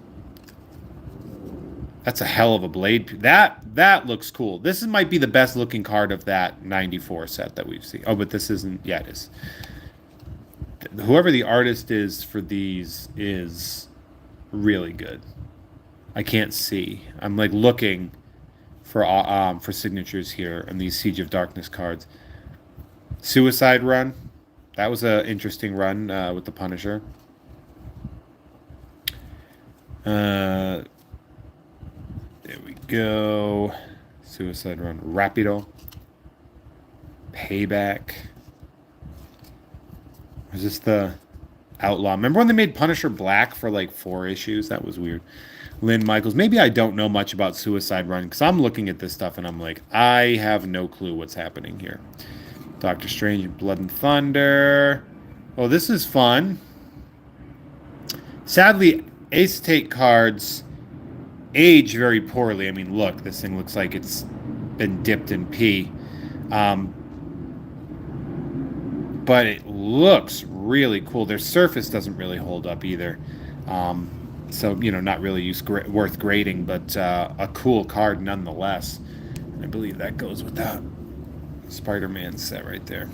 That's a hell of a blade. That looks cool. This might be the best looking card of that 94 set that we've seen. Oh, but this isn't. Yeah, it is. Whoever the artist is for these is really good. I can't see. I'm like looking for signatures here on these Siege of Darkness cards. Suicide Run. That was an interesting run with the Punisher. There we go. Suicide Run. Rapido. Payback. Was this the Outlaw? Remember when they made Punisher black for like 4 issues? That was weird. Lynn Michaels. Maybe I don't know much about Suicide Run because I'm looking at this stuff and I'm like, I have no clue what's happening here. Doctor Strange, Blood and Thunder. Oh, this is fun. Sadly, acetate cards age very poorly. I mean, look, this thing looks like it's been dipped in pee. But it looks really cool. Their surface doesn't really hold up either. So, you know, not really worth grading, but a cool card nonetheless. And I believe that goes with that Spider-Man set right there.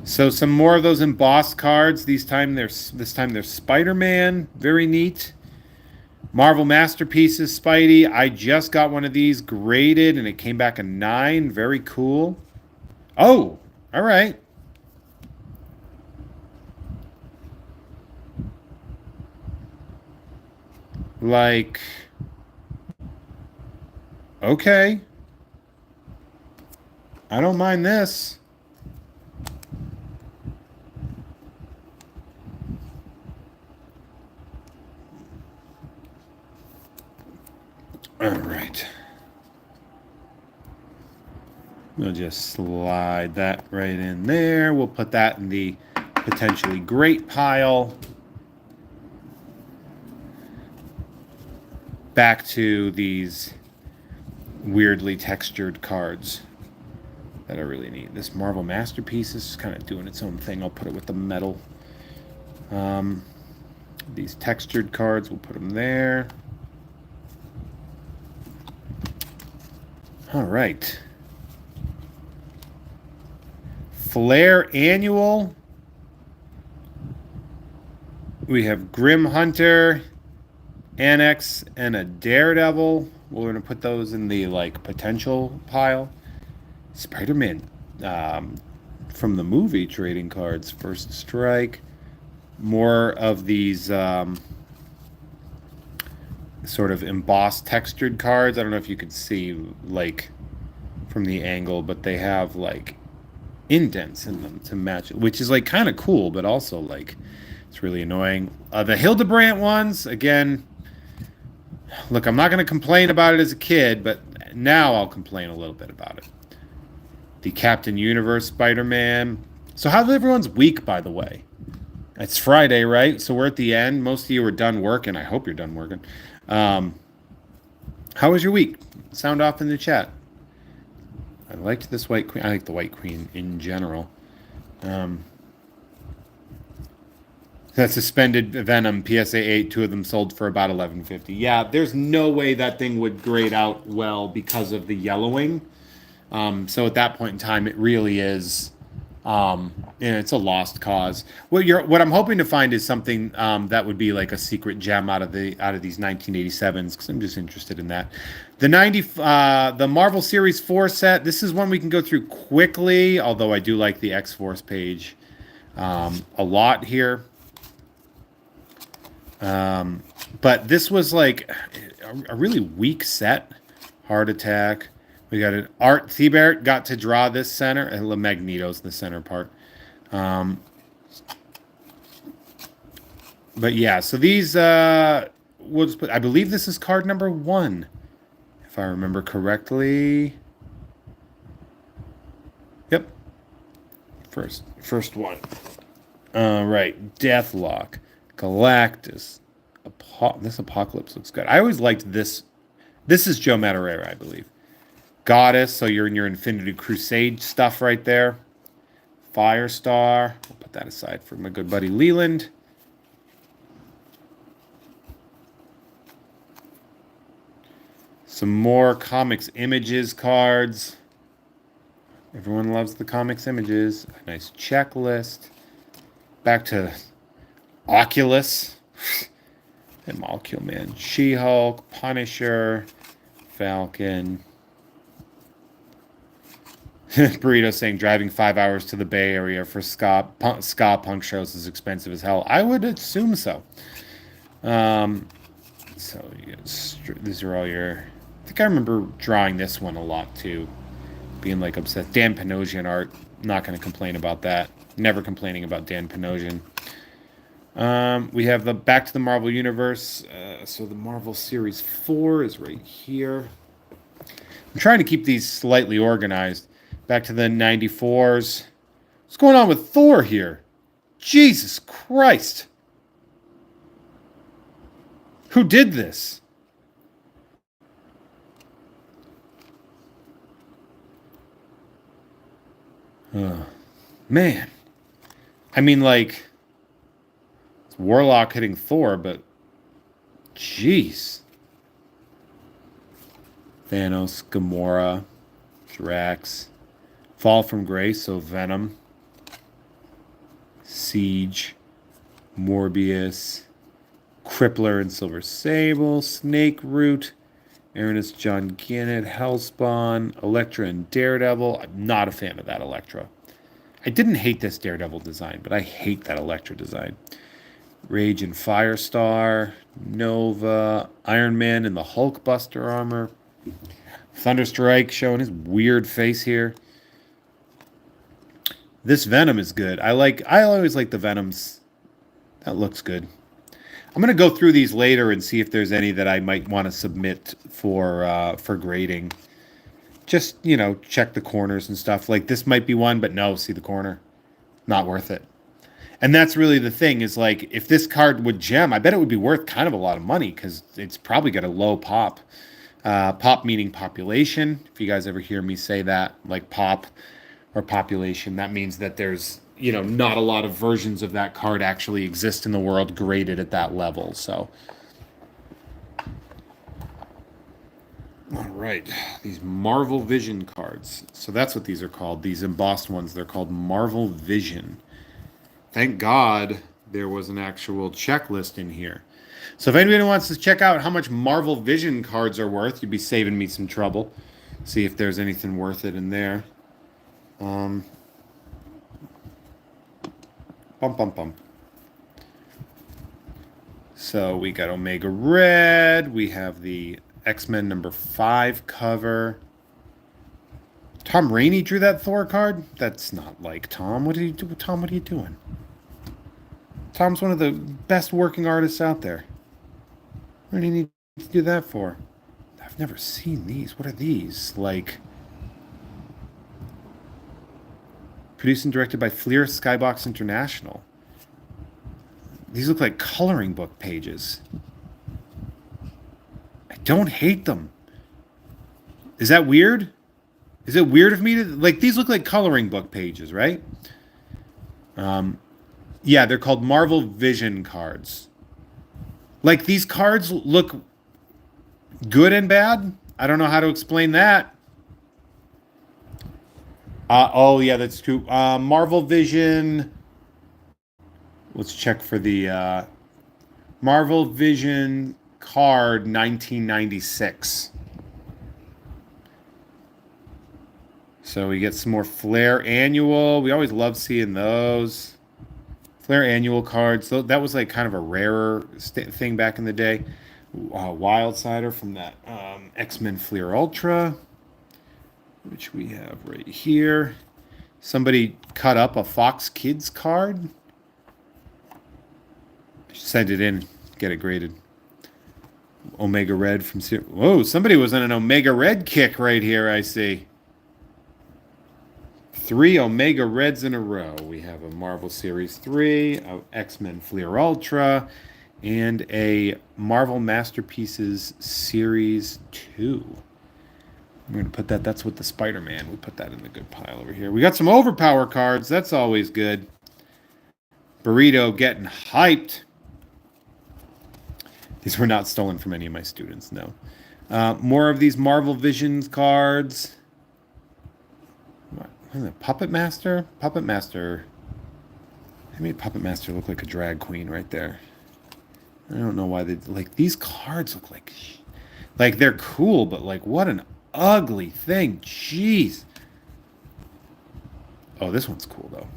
So some more of those embossed cards. This time they're Spider-Man. Very neat. Marvel Masterpieces Spidey. I just got one of these graded and it came back a 9. Very cool. Oh, all right. Like, okay. I don't mind this. All right. We'll just slide that right in there. We'll put that in the potentially great pile. Back to these weirdly textured cards that I really need. This Marvel Masterpiece is kind of doing its own thing. I'll put it with the metal. These textured cards, we'll put them there. All right. Flair Annual. We have Grim Hunter, Annex, and a Daredevil. We're going to put those in the like potential pile. Spider-Man from the movie trading cards. First Strike. More of these sort of embossed textured cards. I don't know if you could see like from the angle, but they have like indents in them to match it, which is like kind of cool, but also like it's really annoying. The Hildebrandt ones, again, look, I'm not going to complain about it as a kid, but now I'll complain a little bit about it. The Captain Universe Spider-Man. So how's everyone's week, by the way? It's Friday, right? So we're at the end. Most of you are done working. I hope you're done working. How was your week? Sound off in the chat. I liked this White Queen. I like the White Queen in general. That suspended Venom PSA 8, two of them sold for about $11.50. Yeah, there's no way that thing would grade out well because of the yellowing. So at that point in time, it really is, it's a lost cause. What I'm hoping to find is something that would be like a secret gem out of these 1987s, because I'm just interested in that. The Marvel Series 4 set. This is one we can go through quickly, although I do like the X-Force page a lot here. But this was like a really weak set. Heart Attack. We got an Art Thibert got to draw this center, and Magneto's the center part. But yeah, so these we'll just put, I believe this is card number 1, if I remember correctly. Yep. First one. Right. Deathlock. Galactus. This Apocalypse looks good. I always liked this. This is Joe Madureira, I believe. Goddess, so you're in your Infinity Crusade stuff right there. Firestar. We'll put that aside for my good buddy Leland. Some more Comics Images cards. Everyone loves the Comics Images. A nice checklist. Back to Oculus. And Molecule Man. She-Hulk. Punisher. Falcon. Burrito saying driving 5 hours to the Bay Area for ska punk shows is expensive as hell. I would assume so. So these are all your... I think I remember drawing this one a lot too. Being like obsessed. Dan Panosian art. Not going to complain about that. Never complaining about Dan Panosian. We have the Back to the Marvel Universe. So the Marvel Series 4 is right here. I'm trying to keep these slightly organized. Back to the 94s. What's going on with Thor here? Jesus Christ. Who did this? Man. I mean, like, it's Warlock hitting Thor, but jeez. Thanos, Gamora, Drax. Fall from Grace, so Venom. Siege. Morbius. Crippler and Silver Sable. Snake Root. Ernest John Gannett. Hellspawn. Elektra and Daredevil. I'm not a fan of that Elektra. I didn't hate this Daredevil design, but I hate that Elektra design. Rage and Firestar. Nova. Iron Man in the Hulkbuster armor. Thunderstrike showing his weird face here. This Venom is good. I always like the Venoms. That looks good. I'm going to go through these later and see if there's any that I might want to submit for grading. Just, check the corners and stuff. Like this might be one, but no, see the corner. Not worth it. And that's really the thing is like, if this card would gem, I bet it would be worth kind of a lot of money because it's probably got a low pop. Pop meaning population. If you guys ever hear me say that, like pop or population, that means that there's, not a lot of versions of that card actually exist in the world graded at that level. So All right, these Marvel Vision cards. So that's what these are called. These embossed ones, they're called Marvel Vision. Thank God there was an actual checklist in here. So if anybody wants to check out how much Marvel Vision cards are worth, you'd be saving me some trouble. See if there's anything worth it in there. Um, bump, bump, bump. So we got Omega Red. We have the X-Men #5 cover. Tom Rainey drew that Thor card? That's not like Tom. What did he do? Tom, what are you doing? Tom's one of the best working artists out there. What do you need to do that for? I've never seen these. What are these? Like, produced and directed by Fleer Skybox International. These look like coloring book pages. I don't hate them. Is that weird? Is it weird of me to like these look like coloring book pages, right? Yeah, they're called Marvel Vision cards. Like these cards look good and bad. I don't know how to explain that. Oh yeah, that's true. Marvel Vision. Let's check for the Marvel Vision card 1996. So we get some more Flair Annual. We always love seeing those. Flair Annual cards. So that was like kind of a rarer thing back in the day. Wildsider from that X-Men Fleer Ultra, which we have right here. Somebody cut up a Fox Kids card. Send it in, get it graded. Omega Red from... Whoa, somebody was on an Omega Red kick right here, I see. 3 Omega Reds in a row. We have a Marvel Series 3, a X-Men Fleer Ultra, and a Marvel Masterpieces Series 2. I'm going to put that, that's with the Spider-Man. We put that in the good pile over here. We got some Overpower cards. That's always good. Burrito getting hyped. These were not stolen from any of my students, no. More of these Marvel Visions cards. What is it? Puppet Master? Puppet Master. They made Puppet Master look like a drag queen right there. I don't know why they... Like, these cards look like... Like, they're cool, but, like, what an ugly thing. Jeez. Oh, this one's cool, though.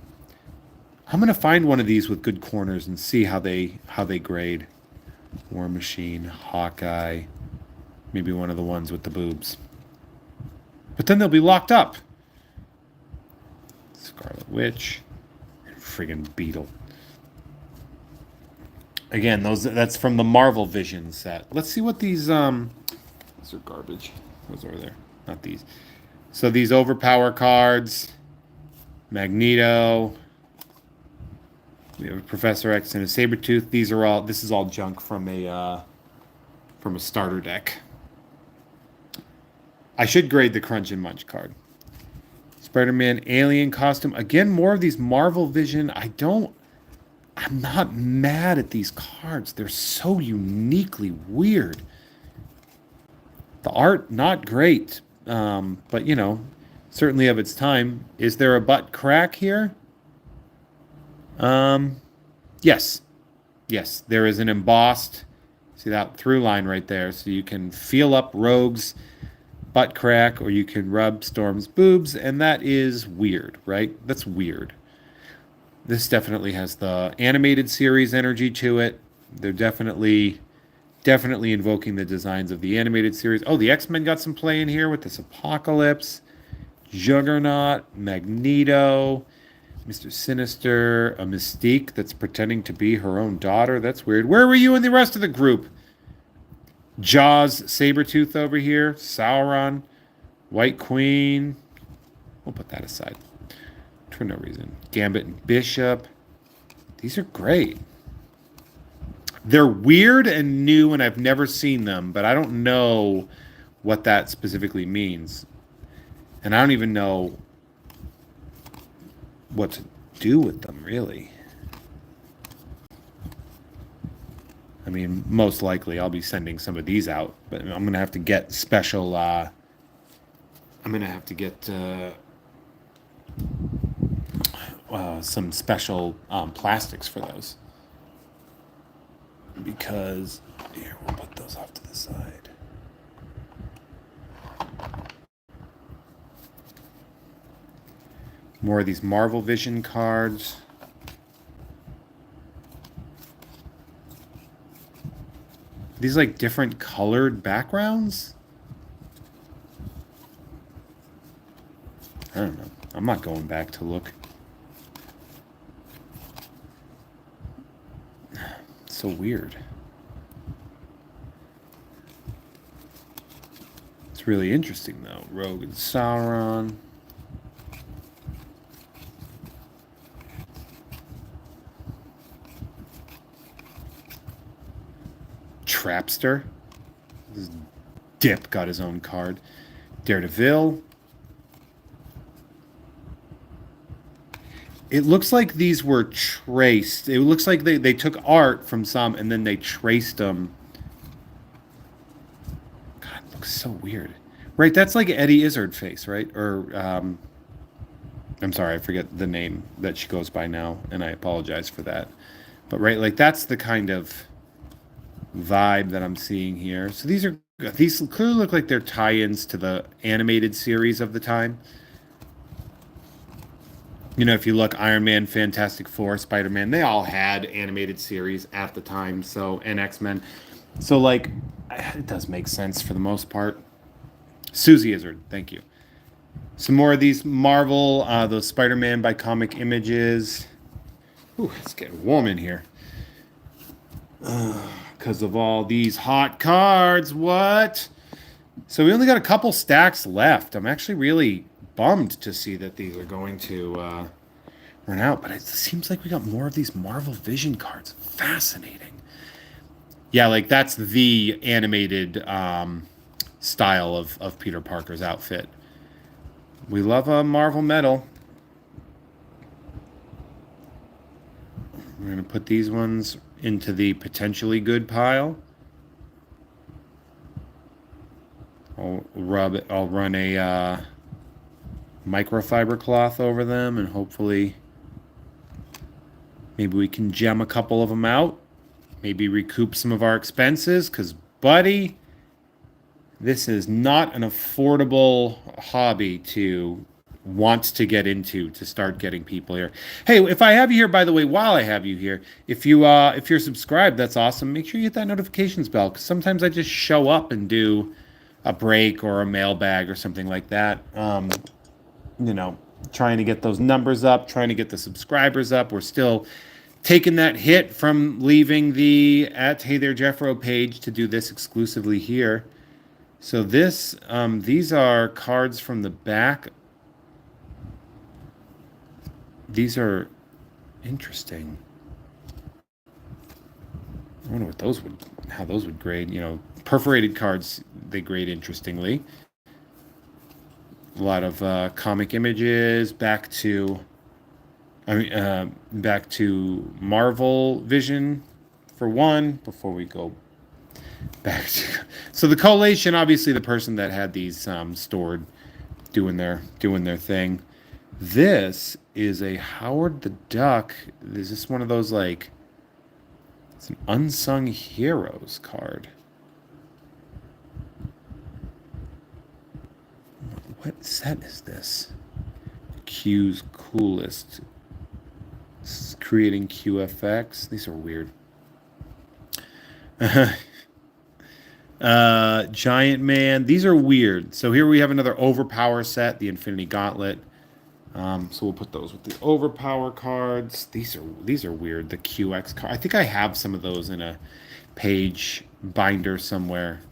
I'm going to find one of these with good corners and see how they grade. War Machine, Hawkeye, maybe one of the ones with the boobs. But then they'll be locked up. Scarlet Witch, and friggin' Beetle. Again, that's from the Marvel Vision set. Let's see what these these are garbage. Those over there, not these. So these Overpower cards, Magneto. We have a Professor X and a Sabretooth. These are all. This is all junk from a starter deck. I should grade the Crunch and Munch card. Spider-Man alien costume. Again, more of these Marvel Vision. I'm not mad at these cards. They're so uniquely weird. The art, not great, but you know, certainly of its time. Is there a butt crack here? Yes. Yes, there is an embossed, see that through line right there, so you can feel up Rogue's butt crack or you can rub Storm's boobs, and that is weird, right? That's weird. This definitely has the animated series energy to it. They're definitely invoking the designs of the animated series. Oh, the X-Men got some play in here with this Apocalypse, Juggernaut, Magneto, Mr. Sinister, a Mystique that's pretending to be her own daughter. That's weird. Where were you in the rest of the group? Jaws, Sabretooth over here, Sauron, White Queen. We'll put that aside for no reason. Gambit and Bishop. These are great. They're weird and new, and I've never seen them, but I don't know what that specifically means. And I don't even know what to do with them, really. I mean, most likely I'll be sending some of these out, but I'm gonna have to get special. I'm gonna have to get some special plastics for those because here we'll put those off to the side. More of these Marvel Vision cards. These like different colored backgrounds. I don't know. I'm not going back to look. So weird. It's really interesting though. Rogue and Sauron. Trapster. This dip got his own card. Daredevil. It looks like these were traced. It looks like they took art from some and then they traced them. God, it looks so weird. Right, that's like Eddie Izzard face, right? Or, I'm sorry, I forget the name that she goes by now, and I apologize for that. But right, like that's the kind of vibe that I'm seeing here. So these clearly look like they're tie-ins to the animated series of the time. You know, if you look, Iron Man, Fantastic Four, Spider-Man, they all had animated series at the time. So, and X-Men. So, like, it does make sense for the most part. Susie Izzard, thank you. Some more of these Marvel, those Spider-Man by Comic Images. Ooh, it's getting warm in here. Because of all these hot cards. What? So we only got a couple stacks left. I'm actually really bummed to see that these are going to run out. But it seems like we got more of these Marvel Vision cards. Fascinating. Yeah, like that's the animated style of Peter Parker's outfit. We love a Marvel Metal. We're going to put these ones into the potentially good pile. I'll run a microfiber cloth over them and hopefully maybe we can gem a couple of them out. Maybe recoup some of our expenses because, buddy, this is not an affordable hobby to want to get into to start getting people here. Hey, if I have you here, by the way, while I have you here, if you're subscribed, that's awesome. Make sure you hit that notifications bell because sometimes I just show up and do a break or a mailbag or something like that. You know, trying to get those numbers up, trying to get the subscribers up. We're still taking that hit from leaving the Hey There Jeffro page to do this exclusively here. So these are cards from the back. These are interesting. I wonder how those would grade. You know, perforated cards, they grade interestingly. A lot of comic images, back to Marvel Vision for one, before we go back to. So the collation, obviously the person that had these stored doing their thing. This is a Howard the Duck. Is this one of those, like, it's an Unsung Heroes card. What set is this? Q's Coolest. This is creating QFX. These are weird. Giant Man. These are weird. So here we have another Overpower set, the Infinity Gauntlet. So we'll put those with the Overpower cards. These are weird. The QX card. I think I have some of those in a page binder somewhere.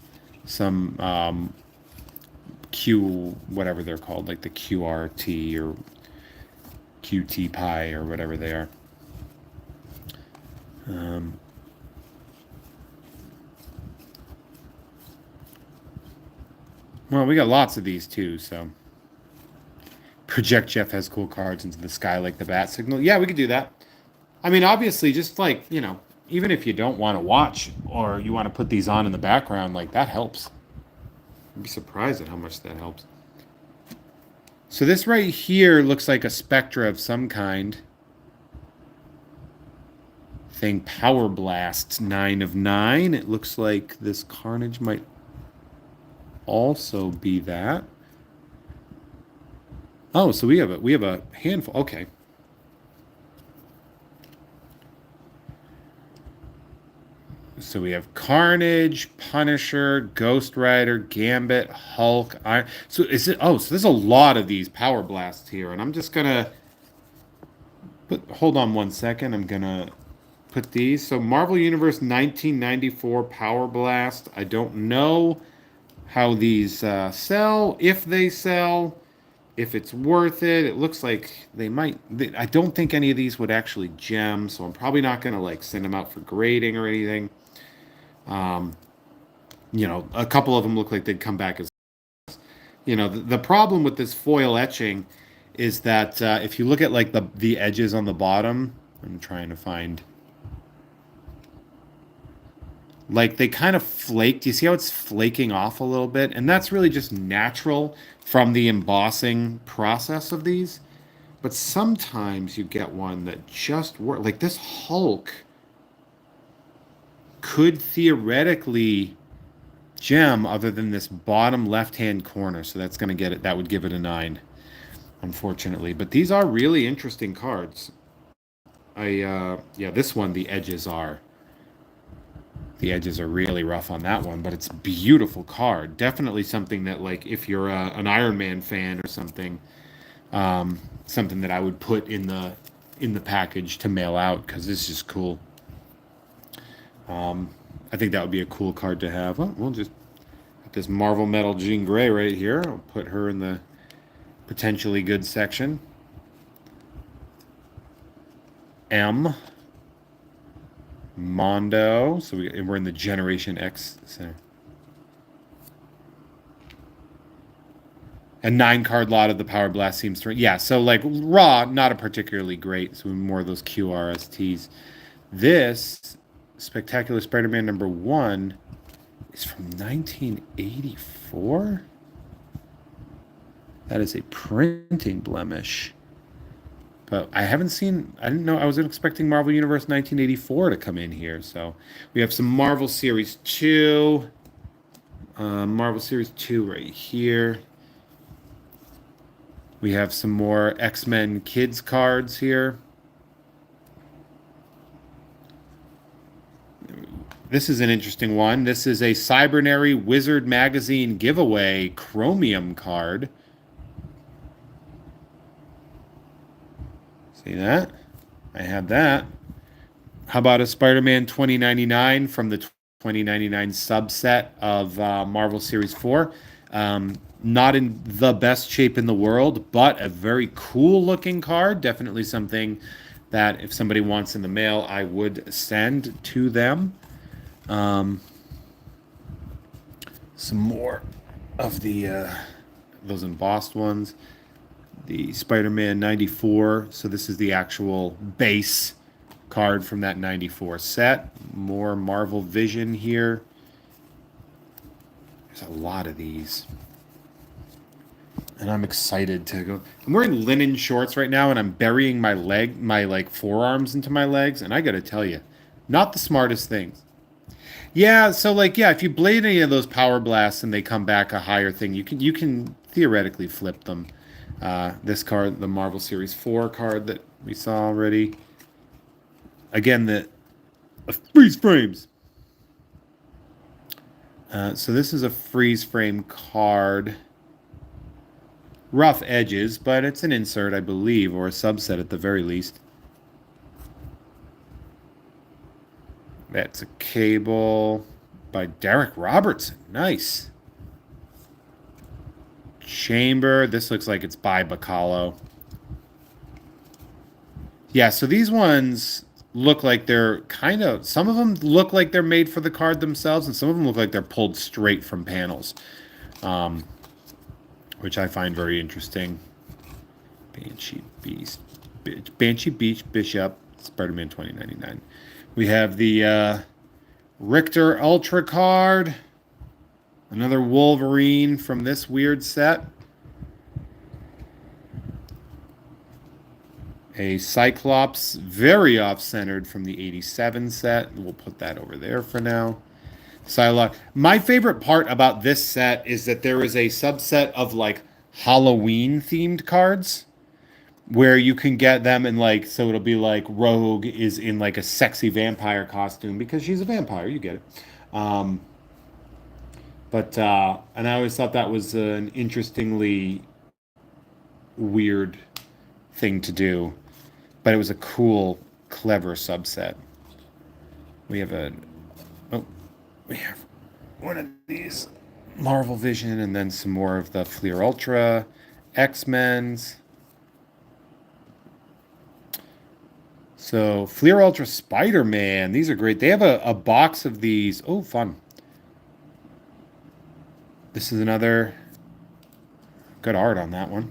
Some Q, whatever they're called, like the QRT or QT Pi or whatever they are. Well, we got lots of these too, so. Project Jeff has cool cards into the sky like the bat signal. Yeah, we could do that. I mean, obviously, just like, you know, even if you don't want to watch or you want to put these on in the background, like that helps. I'd be surprised at how much that helps. So this right here looks like a Spectra of some kind. Thing Power Blast 9 of 9. It looks like this Carnage might also be that. Oh, so we have a handful. Okay. So we have Carnage, Punisher, Ghost Rider, Gambit, Hulk, Iron. So is it? Oh, so there's a lot of these Power Blasts here, and I'm just gonna put. Hold on one second. I'm gonna put these. So Marvel Universe 1994 Power Blast. I don't know how these sell, if they sell, if it's worth it. It looks like they might. I don't think any of these would actually gem, so I'm probably not gonna like send them out for grading or anything. Um, a couple of them look like they'd come back as, the problem with this foil etching is that if you look at like the edges on the bottom, I'm trying to find, like they kind of flaked. You see how it's flaking off a little bit? And that's really just natural from the embossing process of these. But sometimes you get one that just works. Like this Hulk could theoretically gem other than this bottom left-hand corner. So that's going to get it. That would give it a 9, unfortunately. But these are really interesting cards. Yeah, this one, the edges are really rough on that one, but it's a beautiful card. Definitely something that, like, if you're an Iron Man fan or something, something that I would put in the package to mail out because this is cool. I think that would be a cool card to have. Well, we'll just put this Marvel Metal Jean Grey right here. I'll put her in the potentially good section. M. Mondo. So we're in the Generation X center. A 9-card lot of the Power Blast seems to... Yeah, so like raw, not a particularly great. So more of those QRSTs. This Spectacular Spider-Man #1 is from 1984? That is a printing blemish. But I didn't know, I was expecting Marvel Universe 1984 to come in here. So we have some Marvel Series 2. Marvel Series 2 right here. We have some more X-Men Kids cards here. This is an interesting one. This is a Cybernary Wizard Magazine giveaway Chromium card. See that? I had that. How about a Spider-Man 2099 from the 2099 subset of Marvel Series 4? Not in the best shape in the world, but a very cool looking card. Definitely something that if somebody wants in the mail, I would send to them. Some more of the those embossed ones. The Spider-Man 94. So this is the actual base card from that 94 set. More Marvel Vision here. There's a lot of these. And I'm excited to go. I'm wearing linen shorts right now, and I'm burying my like forearms into my legs. And I got to tell you, not the smartest things. Yeah, so like if you blade any of those Power Blasts and they come back a higher thing, you can theoretically flip them. This card, the Marvel Series 4 card that we saw already. Again, the freeze frames. So this is a freeze frame card. Rough edges, but it's an insert, I believe, or a subset at the very least. That's a Cable by Derek Robertson. Nice. Chamber. This looks like it's by Bacalo. Yeah, so these ones look like they're some of them look like they're made for the card themselves, and some of them look like they're pulled straight from panels, which I find very interesting. Banshee Beast Bishop, Spider-Man 2099. We have the Richter Ultra card. Another Wolverine from this weird set. A Cyclops, very off-centered from the 87 set. We'll put that over there for now. Psylocke. My favorite part about this set is that there is a subset of like Halloween-themed cards where you can get them in like, so it'll be like Rogue is in like a sexy vampire costume because she's a vampire. You get it. And I always thought that was an interestingly weird thing to do, but it was a cool, clever subset. We have one of these Marvel Vision, and then some more of the Fleer Ultra, X-Men's. So Fleer Ultra Spider-Man, these are great. They have a box of these. Oh, fun. This is another good art on that one.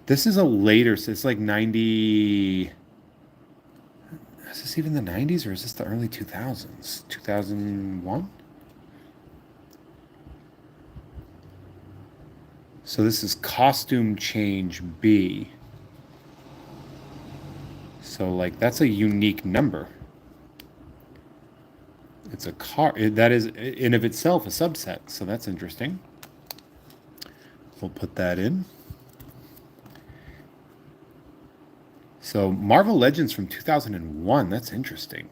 This is a later, so it's like 90. Is this even the 90s or is this the early 2000s? 2001? So this is Costume Change B. So like that's a unique number. It's a car that is in of itself a subset, so that's interesting. We'll put that in. So Marvel Legends from 2001, that's interesting.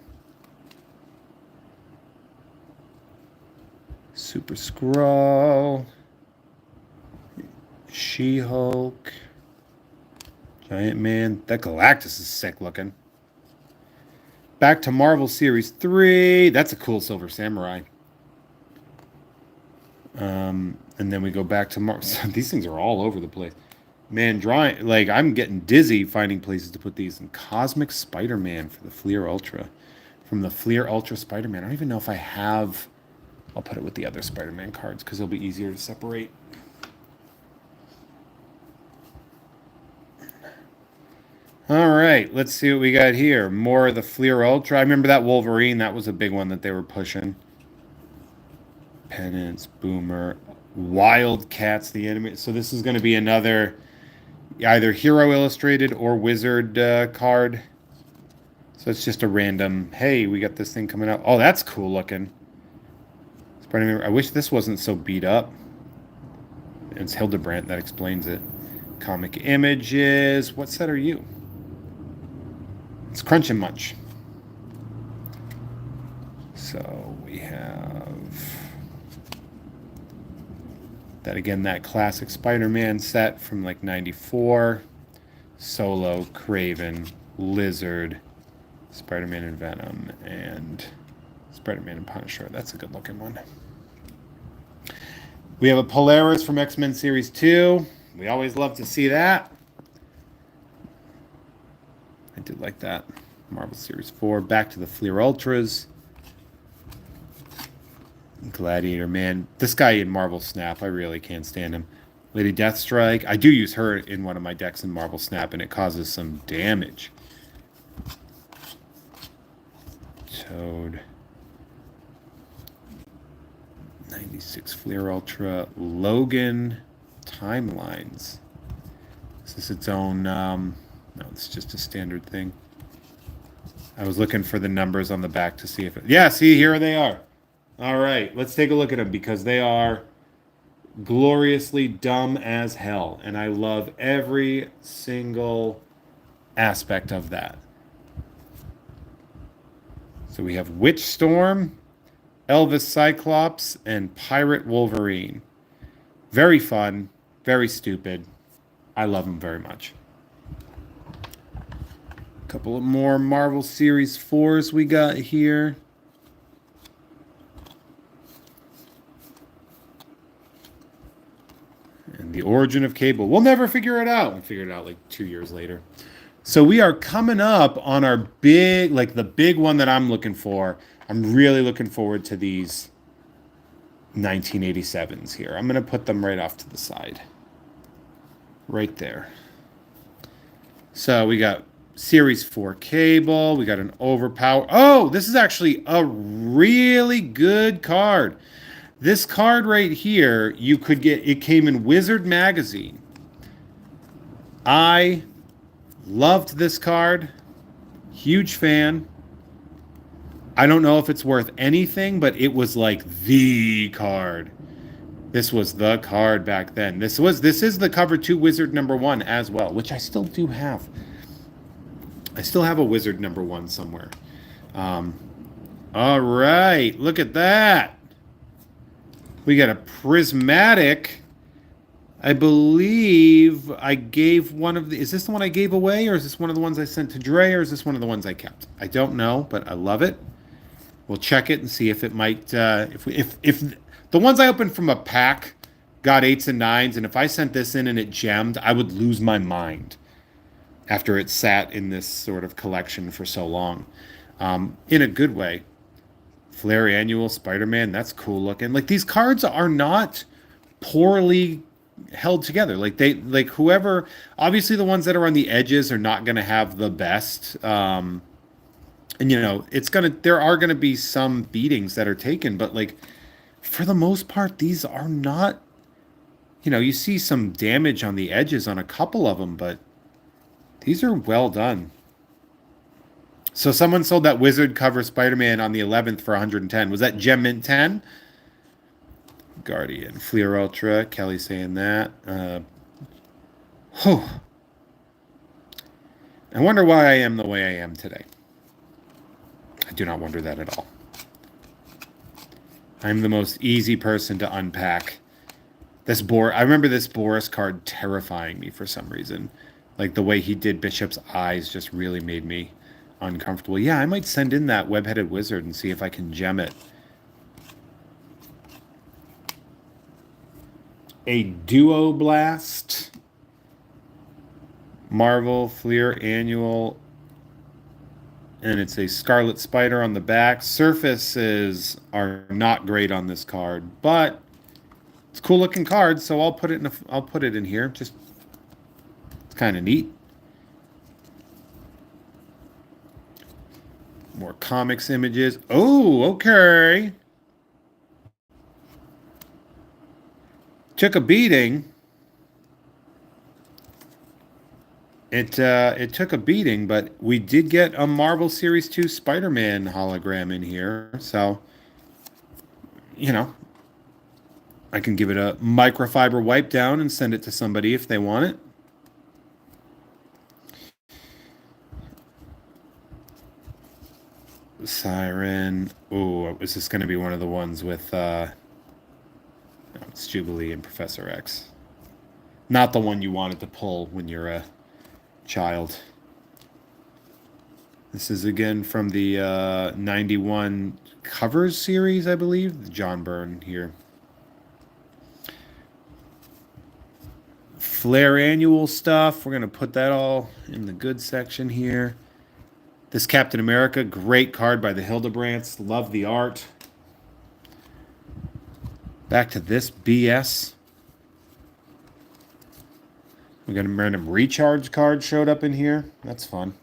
Super Skrull, She-Hulk, Giant Man. That Galactus is sick looking. Back to Marvel Series 3. That's a cool Silver Samurai. And then we go back to Marvel. These things are all over the place. Man, drawing, like, I'm getting dizzy finding places to put these. And Cosmic Spider-Man for the Fleer Ultra. From the Fleer Ultra Spider-Man. I don't even know if I have... I'll put it with the other Spider-Man cards because it'll be easier to separate. All right, let's see what we got here. More of the Fleer Ultra. I remember that Wolverine. That was a big one that they were pushing. Penance, Boomer, Wildcats, the enemy. So this is going to be another either Hero Illustrated or Wizard card. So it's just a random, hey, we got this thing coming up. Oh, that's cool looking. I wish this wasn't so beat up. It's Hildebrandt, that explains it. Comic Images. What set are you? It's Crunch and Munch. So we have that again, that classic Spider-Man set from like 94. Solo, Kraven, Lizard, Spider-Man and Venom, and Spider-Man and Punisher. That's a good looking one. We have a Polaris from X-Men Series 2. We always love to see that. I did like that. Marvel Series 4. Back to the Fleer Ultras. Gladiator, man. This guy in Marvel Snap, I really can't stand him. Lady Deathstrike. I do use her in one of my decks in Marvel Snap, and it causes some damage. Toad. 96 Fleer Ultra. Logan Timelines. Is this its own... no, it's just a standard thing. I was looking for the numbers on the back to see if it... Yeah, see, here they are. All right, let's take a look at them because they are gloriously dumb as hell. And I love every single aspect of that. So we have Witch Storm, Elvis Cyclops, and Pirate Wolverine. Very fun, very stupid. I love them very much. A couple of more Marvel Series 4s we got here. And the origin of Cable. We'll never figure it out. We figured it out like 2 years later. So we are coming up on our big, like the big one that I'm looking for. I'm really looking forward to these 1987s here. I'm going to put them right off to the side. Right there. So we got Series 4 cable. We got an overpower. Oh, this is actually a really good card. This card right here, you could get, it came in Wizard Magazine. I loved this card. Huge fan. I don't know if it's worth anything, but it was like the card. This was the card back then. This is the cover 2 Wizard #1 as well, which I still do have. I still have a Wizard #1 somewhere. Um, all right, look at that. We got a prismatic. I believe I gave one of the. Is this the one I gave away, or is this one of the ones I sent to Dre, or is this one of the ones I kept? I don't know, but I love it. We'll check it and see if it might. If the ones I opened from a pack got 8s and 9s, and if I sent this in and it gemmed, I would lose my mind after it sat in this sort of collection for so long. In a good way. Flare Annual Spider-Man, that's cool looking. Like these cards are not poorly held together. Like whoever, obviously the ones that are on the edges are not going to have the best. And there are going to be some beatings that are taken, but like for the most part, these are not. You see some damage on the edges on a couple of them, but these are well done. So someone sold that Wizard cover Spider-Man on the 11th for 110. Was that Gem Mint 10? Guardian, Fleer Ultra, Kelly saying that. Whew. I wonder why I am the way I am today. I do not wonder that at all. I'm the most easy person to unpack. I remember this Boris card terrifying me for some reason. Like the way he did Bishop's eyes just really made me uncomfortable. Yeah, I might send in that web-headed wizard and see if I can gem it. A Duo Blast. Marvel Fleer Annual. And it's a Scarlet Spider on the back. Surfaces are not great on this card, but it's a cool looking card, so I'll put it in here. Just it's kind of neat. More comics images. Oh, okay. Took a beating. It took a beating, but we did get a Marvel Series 2 Spider-Man hologram in here. So, I can give it a microfiber wipe down and send it to somebody if they want it. Siren. Oh, is this going to be one of the ones with no, it's Jubilee and Professor X. Not the one you wanted to pull when you're a child. This is again from the 91 covers series, I believe. John Byrne here. Flare Annual stuff. We're going to put that all in the good section here. This Captain America, great card by the Hildebrands. Love the art. Back to this BS. We got a random recharge card showed up in here. That's fun.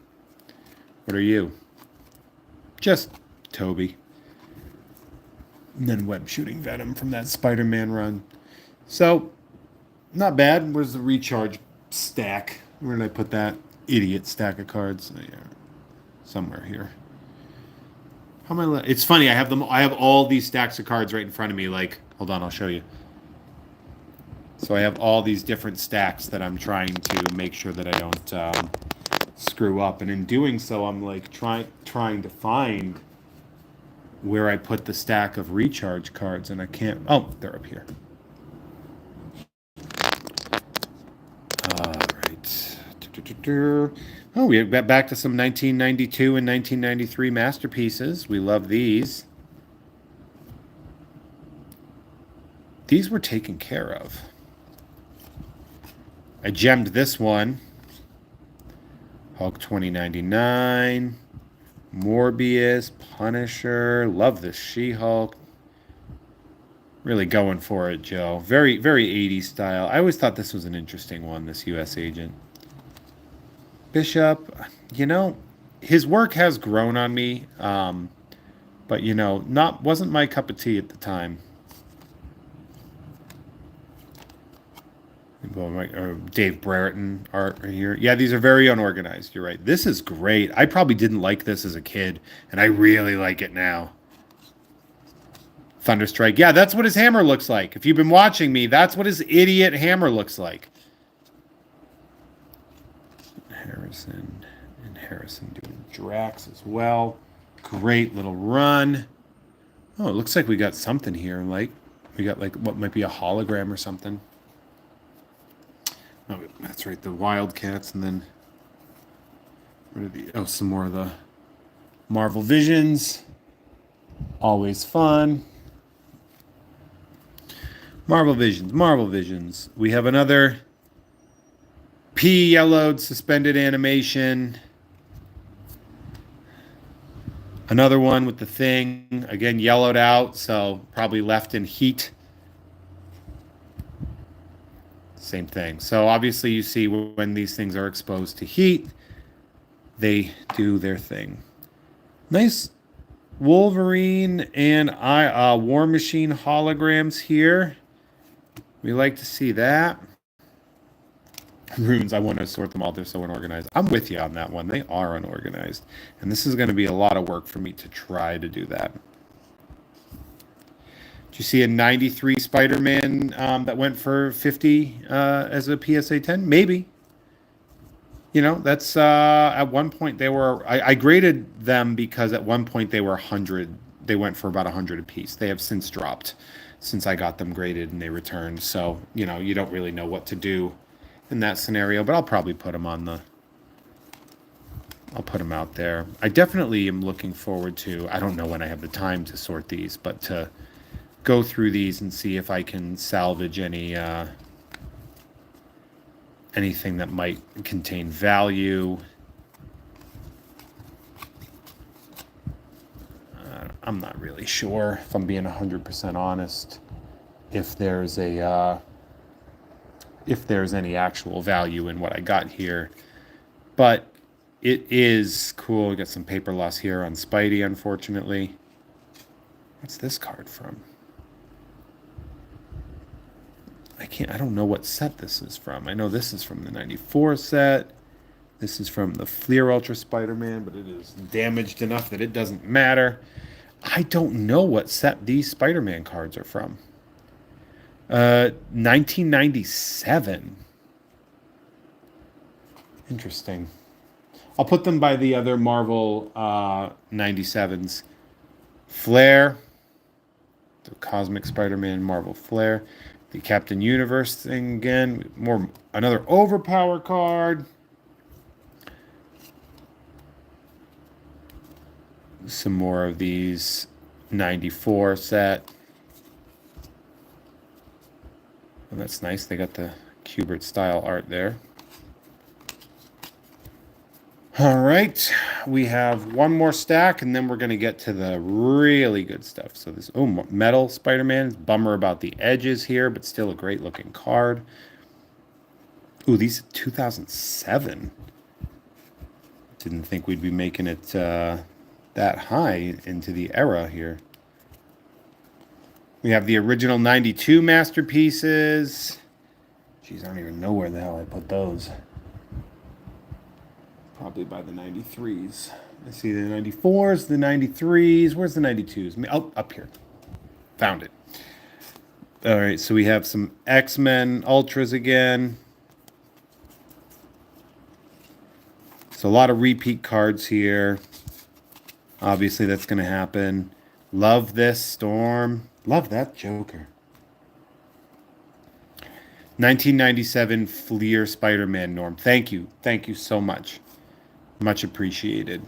What are you? Just Toby. And then web shooting Venom from that Spider-Man run. So, not bad. Where's the recharge stack? Where did I put that idiot stack of cards? Oh, yeah. Somewhere here. How am I? It's funny. I have all these stacks of cards right in front of me. Like, hold on, I'll show you. So I have all these different stacks that I'm trying to make sure that I don't screw up. And in doing so, I'm like trying to find where I put the stack of recharge cards, and I can't. Oh, they're up here. All right. Oh, we got back to some 1992 and 1993 masterpieces. We love these. These were taken care of. I gemmed this one. Hulk 2099. Morbius. Punisher. Love the She-Hulk. Really going for it, Joe. Very, very 80s style. I always thought this was an interesting one, this U.S. agent. Bishop, you know, his work has grown on me, but you know, not wasn't my cup of tea at the time. Or Dave Brereton art right here. Yeah, these are very unorganized. You're right. This is great. I probably didn't like this as a kid, and I really like it now. Thunderstrike. Yeah, that's what his hammer looks like. If you've been watching me, that's what his idiot hammer looks like. Harrison and Harrison doing Drax as well. Great little run. Oh, it looks like we got something here. Like we got like what might be a hologram or something. Oh, that's right. The Wildcats, and then what are the? Oh, some more of the Marvel Visions. Always fun. Marvel Visions. Marvel Visions. We have another P yellowed suspended animation. Another one with the thing again yellowed out, so probably left in heat. Same thing. So obviously you see when these things are exposed to heat, they do their thing. Nice Wolverine and War Machine holograms here. We like to see that. Runes, I want to sort them all. They're so unorganized. I'm with you on that one. They are unorganized. And this is going to be a lot of work for me to try to do that. Did you see a 93 Spider-Man that went for 50 as a PSA 10? Maybe. You know, that's at one point they were, I graded them because at one point they were 100. They went for about 100 a piece. They have since dropped since I got them graded and they returned. So, you know, you don't really know what to do in that scenario, but I'll probably put them on the, I'll put them out there. I definitely am looking forward to, I don't know when I have the time to sort these, but to go through these and see if I can salvage anything that might contain value. I'm not really sure, if I'm being 100% honest, if there's any actual value in what I got here. But it is cool. We got some paper loss here on Spidey, unfortunately. What's this card from? I don't know what set this is from. I know this is from the 94 set. This is from the Fleer Ultra Spider-Man, but it is damaged enough that it doesn't matter. I don't know what set these Spider-Man cards are from. 1997. Interesting. I'll put them by the other Marvel 97s. Flair. The Cosmic Spider-Man Marvel Flair. The Captain Universe thing again. Another Overpower card. Some more of these 94 set. Oh, that's nice. They got the Kubert style art there. All right, we have one more stack, and then we're going to get to the really good stuff. So this, Metal Spider-Man. Bummer about the edges here, but still a great looking card. Ooh, these 2007. Didn't think we'd be making it that high into the era here. We have the original 92 masterpieces. Jeez, I don't even know where the hell I put those. Probably by the 93s. I see the 94s, the 93s. Where's the 92s? Oh, up here. Found it. All right, so we have some X-Men Ultras again. So a lot of repeat cards here. Obviously, that's going to happen. Love this Storm. Love that Joker. 1997 Fleer Spider-Man Norm. Thank you. Thank you so much. Much appreciated.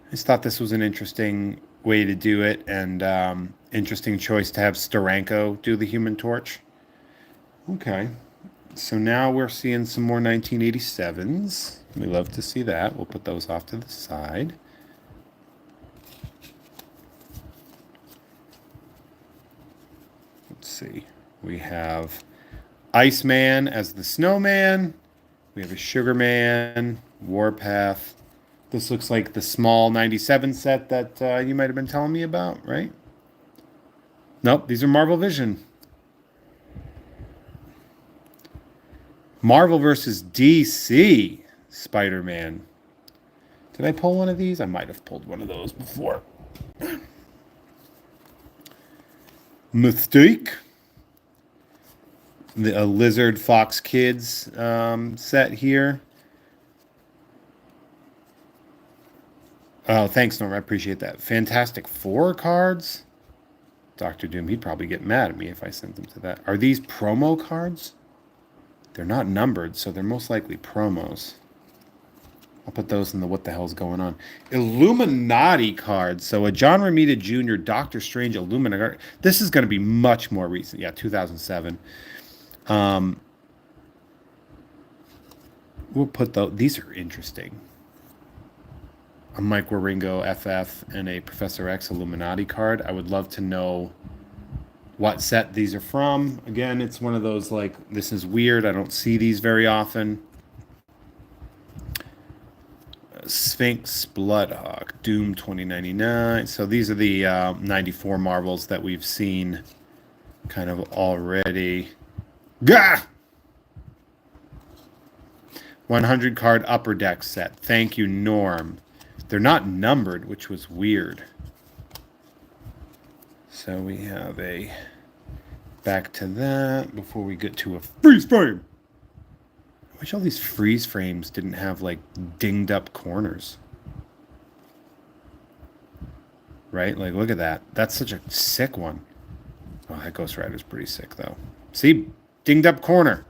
I just thought this was an interesting way to do it, and interesting choice to have Steranko do the Human Torch. Okay. So now we're seeing some more 1987s. We love to see that. We'll put those off to the side. Let's see. We have Iceman as the Snowman. We have a Sugarman, Warpath. This looks like the small 97 set that you might have been telling me about, right? Nope, these are Marvel Vision. Marvel versus DC Spider-Man. Did I pull one of these? I might have pulled one of those before. Mystique. A Lizard Fox Kids set here. Oh, thanks, Norm. I appreciate that. Fantastic Four cards. Doctor Doom, he'd probably get mad at me if I sent them to that. Are these promo cards? They're not numbered, so they're most likely promos. I'll put those in the what the hell's going on. Illuminati cards. So a John Romita Jr. Doctor Strange Illuminati. This is going to be much more recent. Yeah, 2007. We'll put those. These are interesting. A Mike Waringo FF and a Professor X Illuminati card. I would love to know what set these are from. Again, it's one of those like, this is weird. I don't see these very often. Sphinx Bloodhawk, Doom 2099. So these are the 94 Marvels that we've seen kind of already. Gah! 100 card Upper Deck set. Thank you, Norm. They're not numbered, which was weird. So we have a back to that before we get to a freeze frame. I wish all these freeze frames didn't have like dinged up corners. Right? Like, look at that. That's such a sick one. Oh, that Ghost Rider's pretty sick, though. See? Dinged up corner.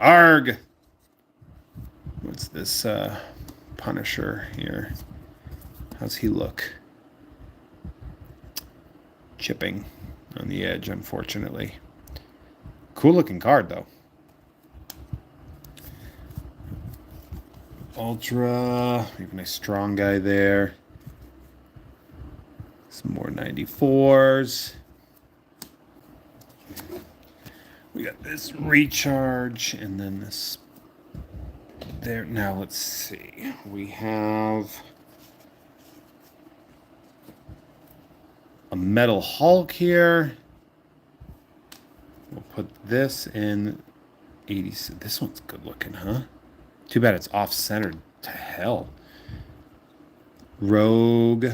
Arg! What's this Punisher here? How's he look? Chipping on the edge, unfortunately. Cool looking card, though. Ultra. We have a nice strong guy there. Some more 94s. We got this recharge and then this there. Now let's see. We have a Metal Hulk here. We'll put this in 80. This one's good looking, huh? Too bad it's off-centered to hell. Rogue,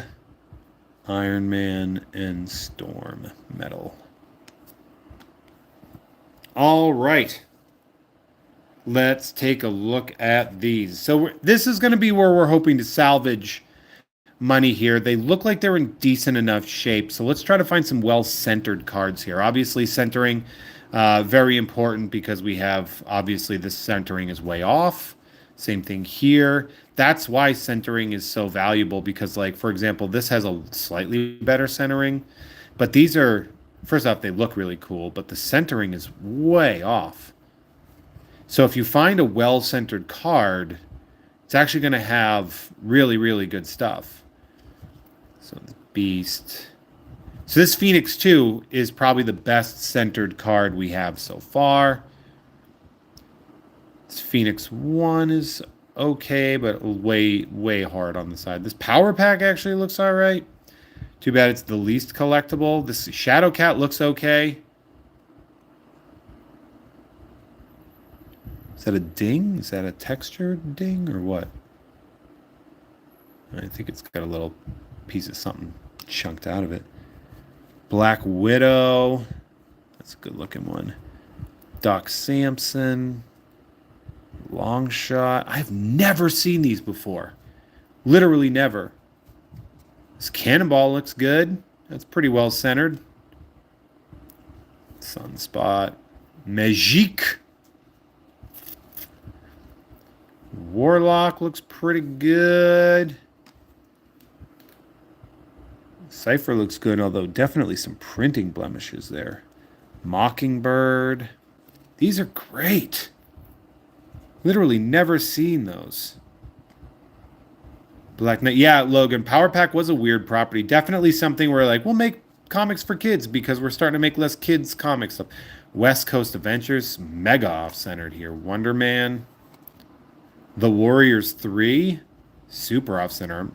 Iron Man, and Storm Metal. All right. Let's take a look at these. So this is going to be where we're hoping to salvage money here. They look like they're in decent enough shape. So let's try to find some well-centered cards here. Obviously, centering, very important because we have, obviously, this centering is way off. Same thing here. That's why centering is so valuable because, like, for example, this has a slightly better centering. But these are, first off, they look really cool, but the centering is way off. So if you find a well-centered card, it's actually going to have really, really good stuff. So the Beast. So this Phoenix 2 is probably the best centered card we have so far. This Phoenix 1 is okay, but way, way hard on the side. This Power Pack actually looks all right. Too bad it's the least collectible. This Shadow Cat looks okay. Is that a ding? Is that a textured ding or what? I think it's got a little piece of something chunked out of it. Black Widow. That's a good looking one. Doc Samson. Long Shot. I've never seen these before. Literally never. This Cannonball looks good. That's pretty well centered. Sunspot. Magique. Warlock looks pretty good. Cypher looks good, although definitely some printing blemishes there. Mockingbird. These are great. Literally never seen those. Black Knight. Yeah, Logan. Power Pack was a weird property. Definitely something where, like, we'll make comics for kids because we're starting to make less kids comics stuff. West Coast Adventures. Mega off-centered here. Wonder Man. The Warriors 3, super off center.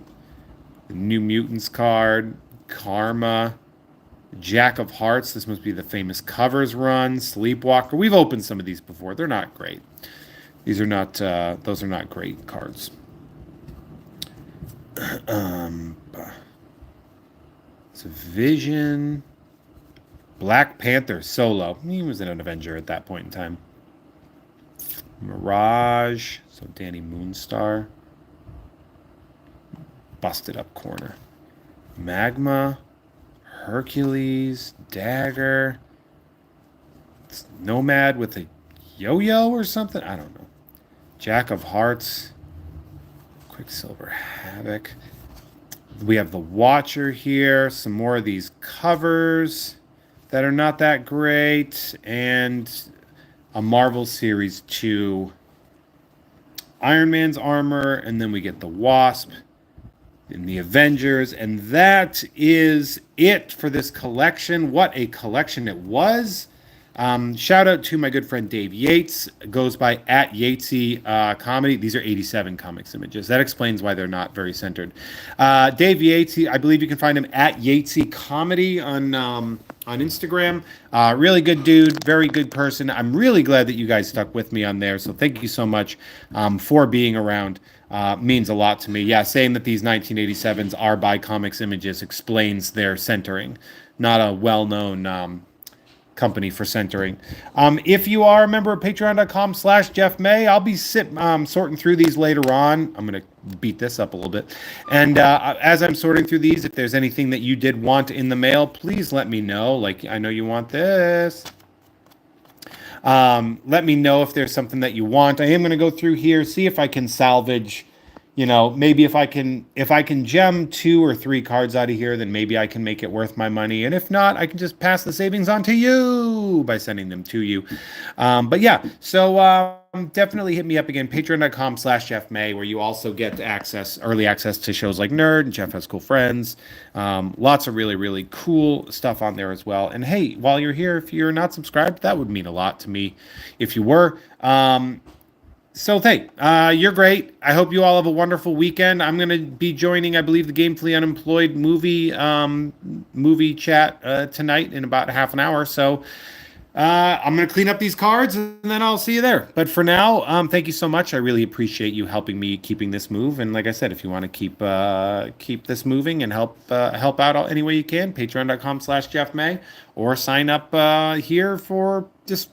The New Mutants card, Karma, Jack of Hearts. This must be the famous covers run. Sleepwalker. We've opened some of these before. They're not great. These are not. Those are not great cards. Um, it's a Vision. Black Panther solo. He was an Avenger at that point in time. Mirage. So Danny Moonstar. Busted up corner. Magma. Hercules. Dagger. It's Nomad with a yo-yo or something. I don't know. Jack of Hearts. Quicksilver Havoc. We have the Watcher here. Some more of these covers that are not that great. And a Marvel Series 2 Iron Man's armor. And then we get the Wasp in the Avengers. And that is it for this collection. What a collection it was. Shout out to my good friend Dave Yates. Goes by at Yatesy Comedy. These are 87 comics images. That explains why they're not very centered. Dave Yates, I believe you can find him at Yatesy Comedy on Instagram. Really good dude, very good person. I'm really glad that you guys stuck with me on there. So thank you so much for being around. Means a lot to me. Yeah, saying that these 1987s are by Comics Images explains their centering. Not a well-known company for centering. If you are a member of patreon.com/Jeff May, I'll be sorting through these later on. I'm going to beat this up a little bit. And as I'm sorting through these, if there's anything that you did want in the mail, please let me know. Like, I know you want this. Let me know if there's something that you want. I am going to go through here, see if I can salvage, maybe if I can gem 2 or 3 cards out of here, then maybe I can make it worth my money. And if not, I can just pass the savings on to you by sending them to you. But yeah, so definitely hit me up again, patreon.com/Jeff May, where you also get early access to shows like Nerd and Jeff Has Cool Friends. Lots of really, really cool stuff on there as well. And hey, while you're here, if you're not subscribed, that would mean a lot to me if you were. So hey, you're great. I hope you all have a wonderful weekend. I'm going to be joining, I believe, the Gamefully Unemployed movie chat tonight in about half an hour. So I'm going to clean up these cards and then I'll see you there. But for now, thank you so much. I really appreciate you helping me keeping this move. And like I said, if you want to keep this moving and help out any way you can, patreon.com/Jeff May, or sign up here for just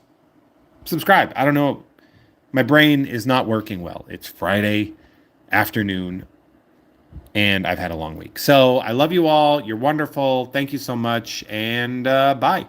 subscribe. I don't know. My brain is not working well. It's Friday afternoon, and I've had a long week. So I love you all. You're wonderful. Thank you so much, and bye.